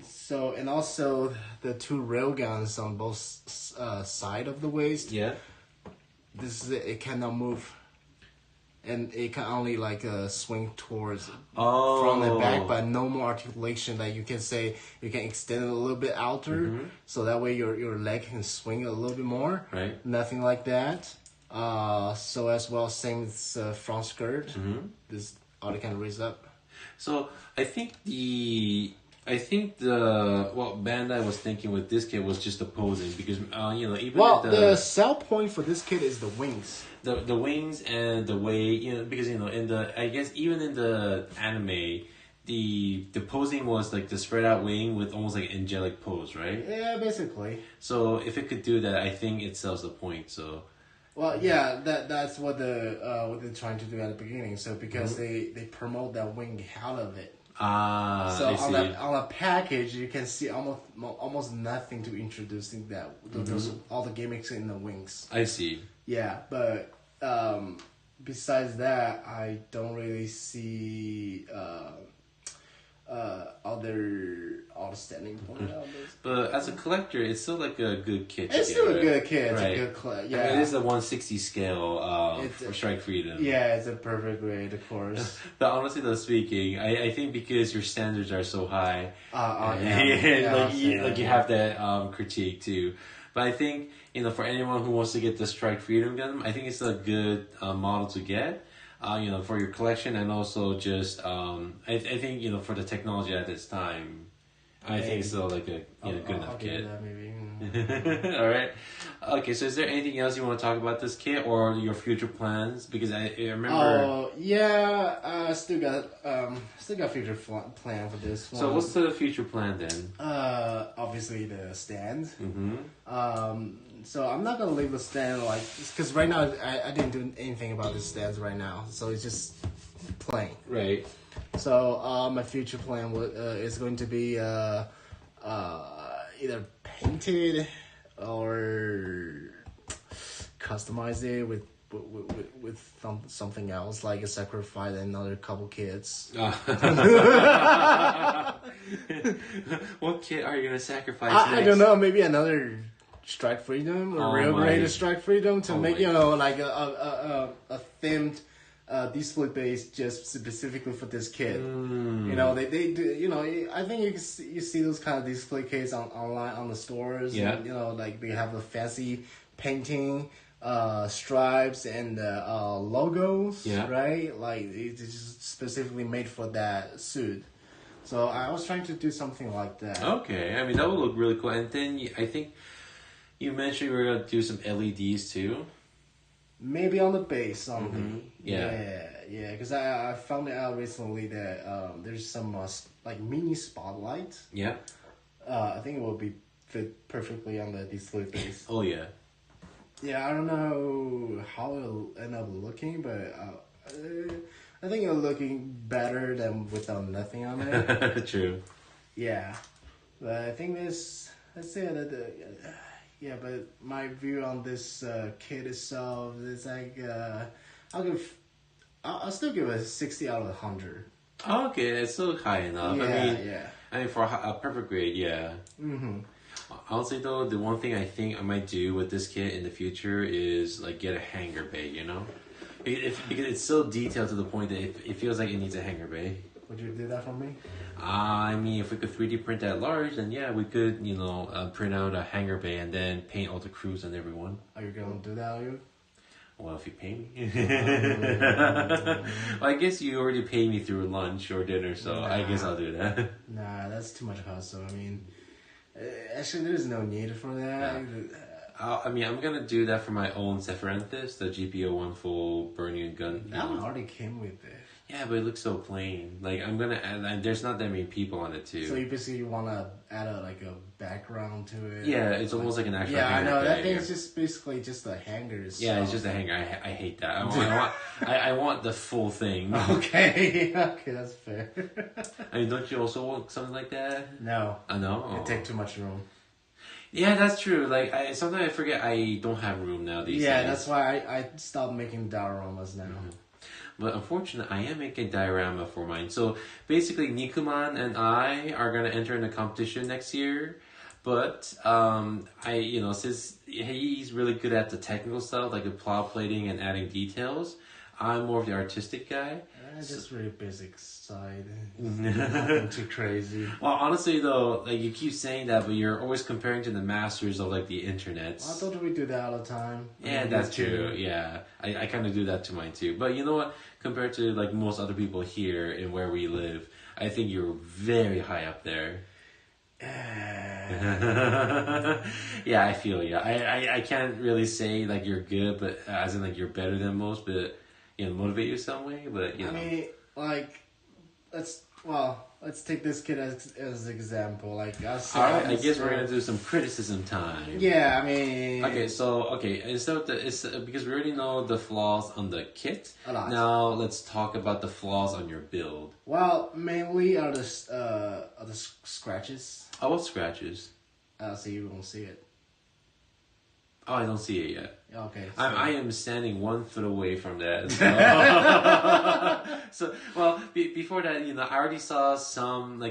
so, and also the two railguns on both side of the waist. Yeah. This is it cannot move. And it can only swing towards from the back, but no more articulation that you can say you can extend it a little bit outer, so that way your leg can swing a little bit more. Right. Nothing like that. So as well, same with front skirt. This all they can raise up. So I think the what Bandai was thinking with this kit was just the posing because even the sell point for this kit is the wings. The wings and the way because in the I guess even in the anime the posing was like the spread out wing with almost like an angelic pose, right? Yeah, basically. So if it could do that, I think it sells the point. So. Well, yeah, that's what what they're trying to do at the beginning. So because they promote that wing out of it. So on a package, you can see almost nothing to introducing that those all the gimmicks in the wings. I see. Yeah, but besides that, I don't really see other standing point on this. But as a collector, it's still like a good kit. It's still a good kit. It's a good yeah. I mean, it is a 160 scale for Strike Freedom. Yeah, it's a perfect grade, of course. But honestly, though, speaking, I think because your standards are so high, you have that critique too. But I think for anyone who wants to get the Strike Freedom Gundam, I think it's a good model to get. For your collection and also just I think for the technology at this time, I think it's still like a good enough kit. All right. Okay. So is there anything else you want to talk about this kit or your future plans? Because I remember. Oh yeah, I still got future plan for this one. So what's the future plan then? Obviously the stand. So I'm not gonna leave the stand because right now I didn't do anything about the stands right now, so it's just plain. Right. So my future plan is going to be either painted or customize it with something else, like a sacrifice another couple kits. What kit are you gonna sacrifice? I don't know. Maybe another Strike Freedom or real grade Strike Freedom to make like a themed display base just specifically for this kit. They do. I think you see those kind of display cases online on the stores. Yeah. And, like they have the fancy painting, stripes and logos. Yeah. Right. Like it's just specifically made for that suit. So I was trying to do something like that. Okay, I mean that would look really cool. And then I think you mentioned we were gonna do some LEDs too. Maybe on the base only. Yeah. Yeah. Because I found out recently that there's some like mini spotlight. Yeah. I think it will be fit perfectly on the display base. Oh yeah. Yeah, I don't know how it'll end up looking, but I think it'll looking better than without nothing on it. True. Yeah, but I think let's say that yeah, but my view on this kit itself is like I'll still give it a 60 out of 100. Okay, it's still high enough. Yeah, I mean for a perfect grade, yeah. Honestly though, the one thing I think I might do with this kit in the future is like get a hanger bay, you know? Because it's so detailed to the point that it feels like it needs a hanger bay. Would you do that for me? I mean, if we could 3D print that large, then yeah, we could, print out a hanger bay and then paint all the crews and everyone. Are you gonna do that, are you? Well, if you pay me. Well, I guess you already paid me through lunch or dinner, so I guess I'll do that. Nah, that's too much hassle. I mean, actually, there's no need for that. Yeah. I'm gonna do that for my own Sephiranthus, the GPO1 full burning gun. That one already came with it. Yeah, but it looks so plain. Like, I'm gonna add, and there's not that many people on it, too. So you basically want to add a background to it? Yeah, it's almost like an actual hanger. Yeah, I know. That thing's yeah. just basically just a hanger. Yeah, it's just a hanger. I hate that. I want the full thing. Okay, okay, that's fair. I mean, don't you also want something like that? No. No? It takes too much room. Yeah, that's true. Like, sometimes I forget I don't have room now these days. Yeah, that's why I stopped making dioramas now. Mm-hmm. But unfortunately, I am making a diorama for mine. So basically, Nikuman and I are gonna enter in a competition next year. But since he's really good at the technical stuff, like the plow plating and adding details, I'm more of the artistic guy. Just really basic side. Nothing too crazy. Well, honestly though, like you keep saying that, but you're always comparing to the masters of like the internet. Well, I thought we do that all the time. Yeah, that's true. Yeah, I kind of do that to mine too. But you know what? Compared to like most other people here and where we live, I think you're very high up there. Yeah, I feel you. I can't really say like you're good, but as in like you're better than most, but motivate you some way. But I mean, like, let's take this kid as an example. Like, all right, I guess we're gonna do some criticism time. Yeah, I mean. Instead of because we already know the flaws on the kit. A lot. Now let's talk about the flaws on your build. Well, mainly are the scratches. Oh, what scratches? So you won't see it. Oh, I don't see it yet. Okay. So. I am standing 1 foot away from that. So, before that, I already saw some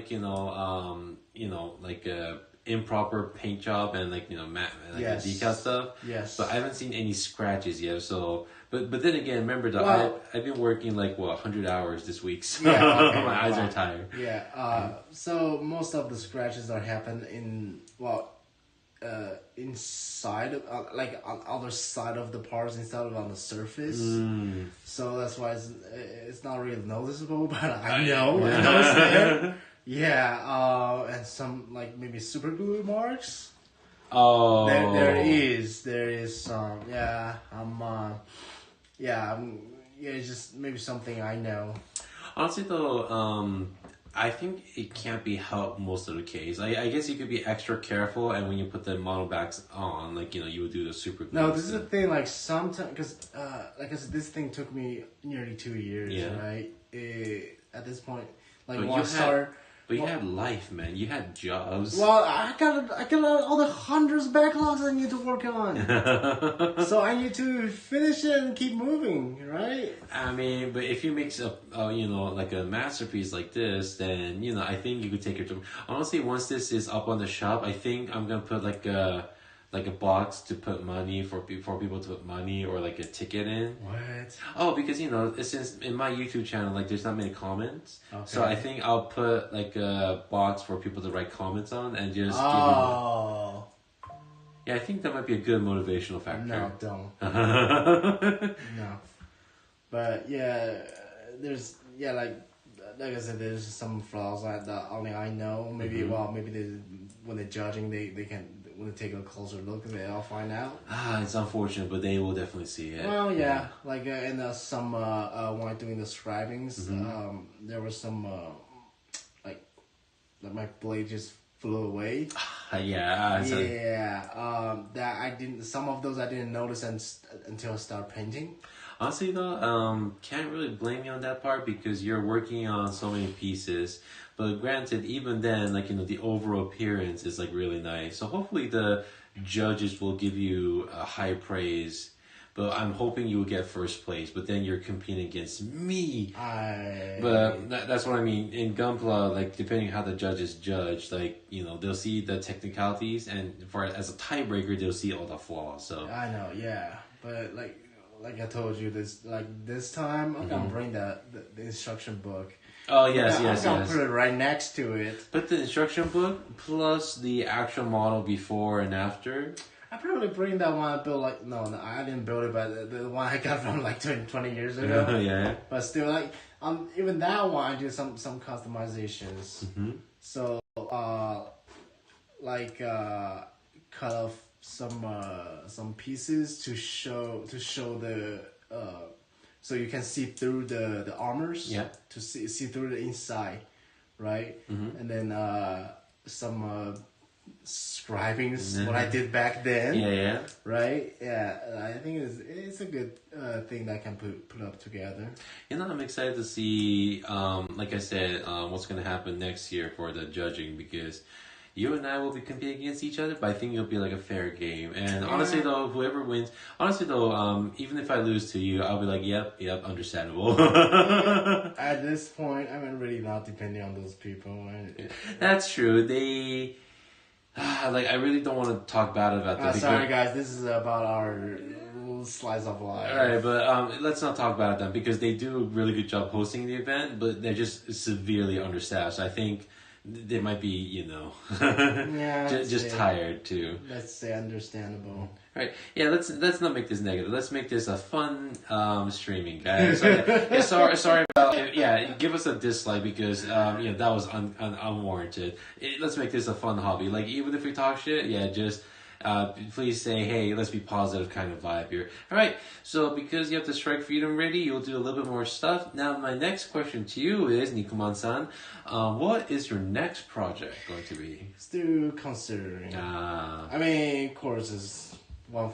improper paint job and matte yes. decal stuff. Yes. But I haven't seen any scratches yet. So, but then again, remember that I've been working 100 hours this week, so my eyes are tired. Yeah. So most of the scratches are happen inside of on other side of the parts instead of on the surface. So that's why it's not really noticeable, but I know it's there. Yeah, and some maybe super glue marks. Oh, there is some. It's just maybe something I know. Honestly though, I think it can't be helped most of the case. I guess you could be extra careful, and when you put the model backs on, you would do the super glue. No, this is the thing. Sometimes, because I said, this thing took me nearly 2 years, right? At this point, But you had life, man. You had jobs. Well, I got all the hundreds of backlogs I need to work on. So I need to finish it and keep moving, right? I mean, but if you mix up, a masterpiece like this, then, I think you could take your time. Honestly, once this is up on the shop, I think I'm going to put a box to put money for people to put money or a ticket in. What? Oh, because since in my YouTube channel there's not many comments, okay. So I think I'll put a box for people to write comments on and just give you. Yeah, I think that might be a good motivational factor. No, don't. No, but there's like I said, there's some flaws that only I know. Maybe when they're judging, they can. When they take a closer look, they'll find out. It's unfortunate, but they will definitely see it. Well, yeah. In some when I'm doing the scribings, there was some my blade just flew away. That I didn't. Some of those I didn't notice until I started painting. Honestly though, can't really blame you on that part because you're working on so many pieces. But granted, even then, the overall appearance is really nice. So hopefully the judges will give you a high praise. but I'm hoping you will get first place. But then you're competing against me. That's what I mean. In Gunpla, like depending how the judges judge, like they'll see the technicalities, and as a tiebreaker, they'll see all the flaws. So I know, yeah, but like I told you this time I'm gonna bring the instruction book. Oh yes, yes, I'm yes. gonna put it right next to it. But the instruction book plus the actual model before and after. I probably bring that one I built no, I didn't build it, but the one I got from like 20 years ago. Yeah. But still, even that one I do some customizations. Mm-hmm. So cut off some pieces to show the so you can see through the armors. Yeah. To see through the inside, right? Mm-hmm. And then some scribing what I did back then. Yeah. Right? Yeah. I think it's a good thing that I can put up together. I'm excited to see, like I said, what's going to happen next year for the judging, because you and I will be competing against each other, but I think it'll be like a fair game. And honestly though, whoever wins, even if I lose to you, I'll be like, yep, understandable. At this point, I'm really not depending on those people. That's true. They... I really don't want to talk bad about them. Sorry guys, this is about our slice of life. Alright, but let's not talk about them, because they do a really good job hosting the event, but they're just severely understaffed. So I think they might be, just tired too. Let's say understandable. Right. Yeah, let's not make this negative. Let's make this a fun streaming, guys. Sorry about it. Yeah, give us a dislike because that was unwarranted. Let's make this a fun hobby. Like even if we talk shit, just please say, hey, let's be positive kind of vibe here. All right. So because you have the Strike Freedom ready, you'll do a little bit more stuff. Now my next question to you is, Nikuman-san, what is your next project going to be? Still considering. I mean, courses. One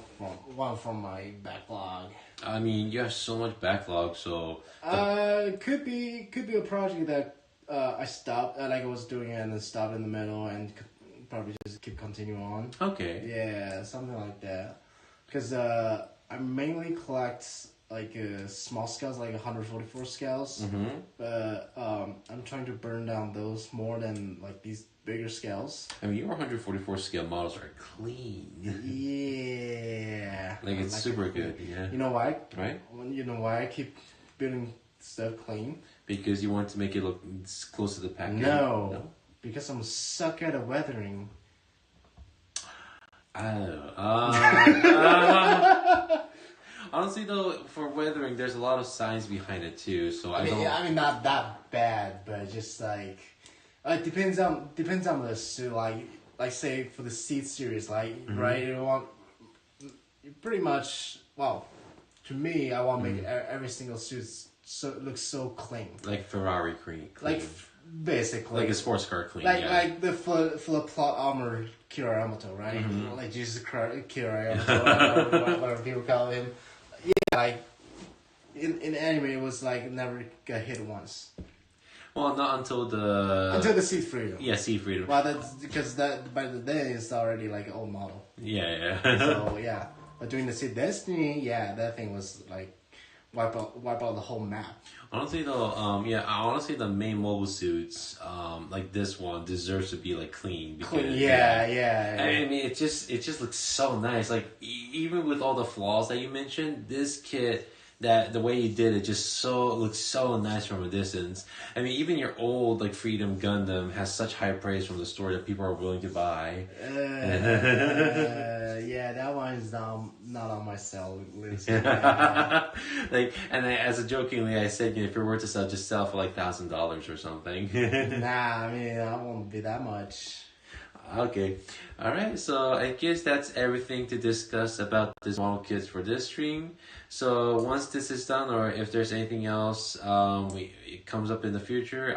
from my backlog. I mean, you have so much backlog, so... Could be a project that I stopped, I was doing it and then stopped in the middle and could probably just keep continuing on. Okay. Yeah, something like that. Because I mainly collect small scales, like 144 scales. Mm-hmm. But I'm trying to burn down those more than these bigger scales. I mean, your 144 scale models are clean. Yeah. It's super good, yeah. You know why? Right? You know why I keep building stuff clean? Because you want to make it look close to the package? No. Because I'm suck at weathering. Honestly, though, for weathering, there's a lot of science behind it too. So I mean, not that bad, but just it depends on the suit. Like say for the Seed series, right? You want pretty much. Well, to me, I want to make every single suit look so clean. Like Ferrari clean. Basically. Like a sports car clean. Like the flip plot armor Kira Yamato, right? Mm-hmm. Like Jesus Christ, Kira Yamato, whatever people call him. Yeah, in anime, it was never got hit once. Well, not until the Seed Freedom. Yeah, Seed Freedom. Well, that's because by the day it's already an old model. Yeah. So yeah, but during the Seed Destiny, that thing was wipe out the whole map. Honestly though, the main mobile suits, like this one, deserves to be clean. Because, clean, yeah. I mean, it just looks so nice. Even with all the flaws that you mentioned, this kit, the way you did it, looks so nice from a distance. I mean, even your old Freedom Gundam has such high praise from the store that people are willing to buy. Yeah, that one is not on my sell list. And as a jokingly, I said, if you were to sell, just sell for $1,000 or something. Nah, I mean, I won't be that much. Okay. Alright, so I guess that's everything to discuss about this model kits for this stream. So once this is done, or if there's anything else it comes up in the future,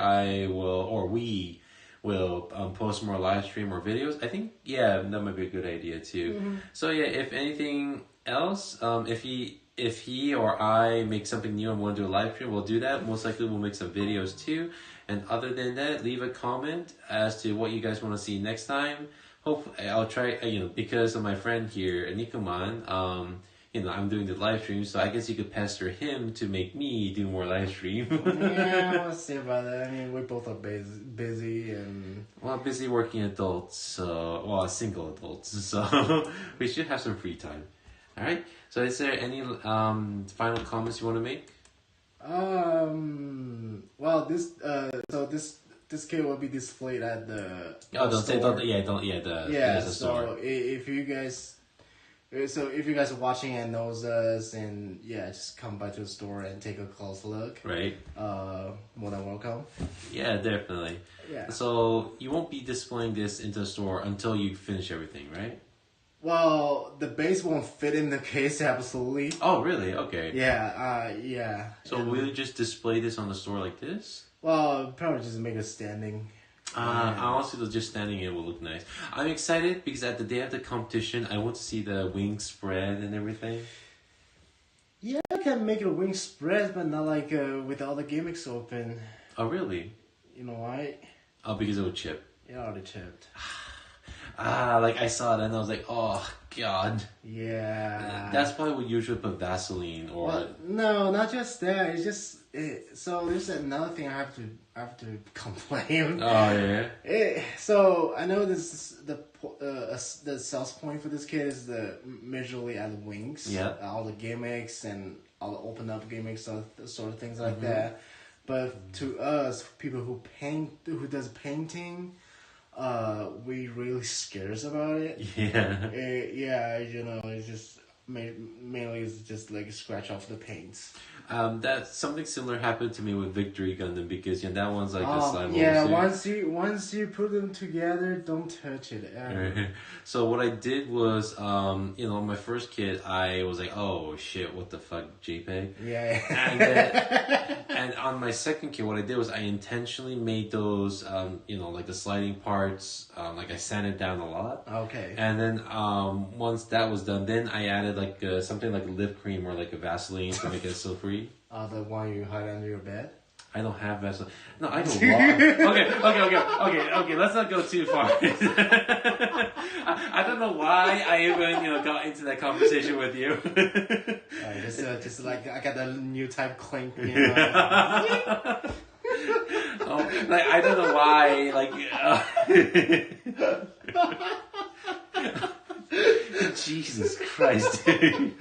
we will post more live stream or videos. I think, that might be a good idea too. Mm-hmm. So if anything else, if he or I make something new and want to do a live stream, we'll do that. Most likely we'll make some videos too. And other than that, leave a comment as to what you guys want to see next time. Hopefully, I'll try, because of my friend here, Nikuman, I'm doing the live stream, so I guess you could pester him to make me do more live stream. Yeah, we'll see about that. I mean, we both are busy and... Well, busy working adults, single adults, so we should have some free time. All right. So, is there any final comments you want to make? Well, this kit will be displayed at the store. If you guys are watching and knows us, and just come by to the store and take a close look. Right. More than welcome. Yeah, definitely. Yeah. So you won't be displaying this into the store until you finish everything, right? Well, the base won't fit in the case, absolutely. Oh, really? Okay. Yeah. So will you just display this on the store like this? Well, probably just make a standing. Honestly, just standing it will look nice. I'm excited because at the day of the competition, I want to see the wing spread and everything. Yeah, I can make a wing spread, but not like with all the gimmicks open. Oh, really? You know why? Oh, because it would chip. It already chipped. Like I saw it and I was like, oh, God. Yeah. That's probably what you usually put Vaseline or... Well, no, not just that. It's just... so there's another thing I have to complain. Oh, yeah? So I know this is the sales point for this kit is the visually at the wings. Yeah. All the gimmicks and all the open up gimmicks, sort of things like that. But to us, people who does painting... we really scares about it. Yeah. It's just mainly it's just like scratch off the paints. That's something similar happened to me with Victory Gundam because that one's like the slime. Yeah, once you put them together, don't touch it ever. So what I did was, my first kit, I was like, oh shit, what the fuck, JPEG? Yeah. And on my second kit, what I did was I intentionally made those, like the sliding parts, like I sanded down a lot. Okay. And then once that was done, then I added like something like a lip cream or like a Vaseline to make it silvery. The one you hide under your bed? I don't have Vaseline. No, I don't want. Okay. Let's not go too far. I don't know why I even got into that conversation with you. Just like I got the new type clink. I don't know why. Jesus Christ, dude.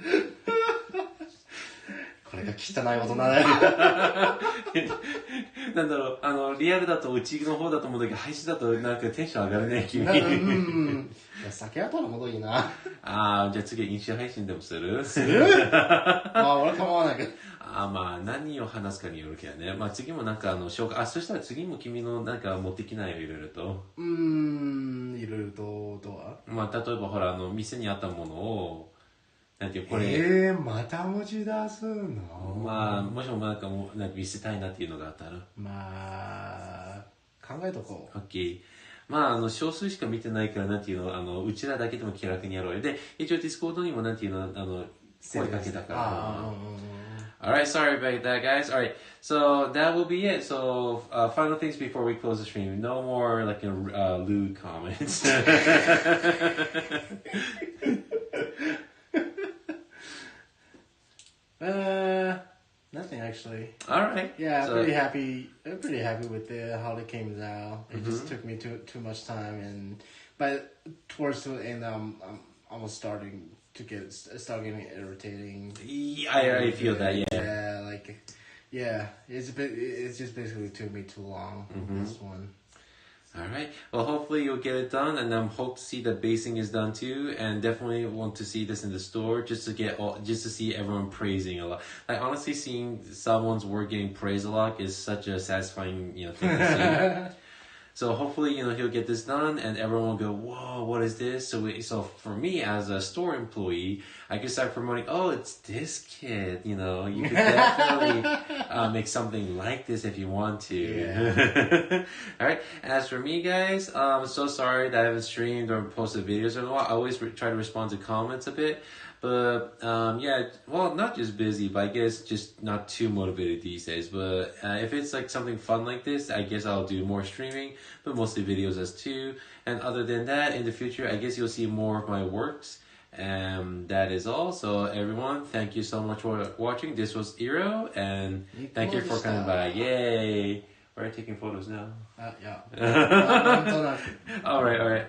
これが汚い大人だよ。なんだろう、リアルだとうちの方だと思うんだけど、配信だとなんかテンション上がるね、君。いや、酒後のこといいな。じゃあ次、飲酒配信でもする？俺構わないけど。まあ、何を話すかによるけどね。まあ、次もなんか、紹介、そしたら次も君のなんか持ってきないよ、いろいろと。いろいろと、どうは？まあ、例えばほら、店にあったものを、なんていうこれ。また持ち出すの？まあ、もしもなんか見せたいなっていうのがあったら。まあ、考えとこう。OK。まあ、少数しか見てないから、なんていうの、うちらだけでも気楽にやろうよ。で、一応ディスコードにもなんていうの、声かけたから。Alright, sorry about that, guys. Alright, so that will be it. So, final things before we close the stream. No more, lewd comments. Nothing actually. Alright. Yeah, so, pretty happy with how it came out. It just took me too much time, but towards the end, I'm almost starting getting irritating. I feel that, yeah. It's just basically took me too long. This one. All right. Well, hopefully you'll get it done, and hope to see that basing is done too, and definitely want to see this in the store just to see everyone praising a lot. Like honestly, seeing someone's work getting praised a lot is such a satisfying thing to see. So hopefully, he'll get this done and everyone will go, whoa, what is this? So for me as a store employee, I can start promoting, oh, it's this kid, you could definitely make something like this if you want to. Yeah. All right. As for me, guys, I'm so sorry that I haven't streamed or posted videos in a while. I always try to respond to comments a bit. But, not just busy, but I guess just not too motivated these days. But if it's like something fun like this, I guess I'll do more streaming, but mostly videos as too. And other than that, in the future, I guess you'll see more of my works. That is all. So everyone, thank you so much for watching. This was Iro, and thank you for coming by. Yay! We're taking photos now. Yeah.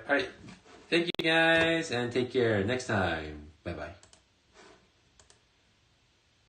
All right. Thank you guys, and take care. Next time. Bye bye.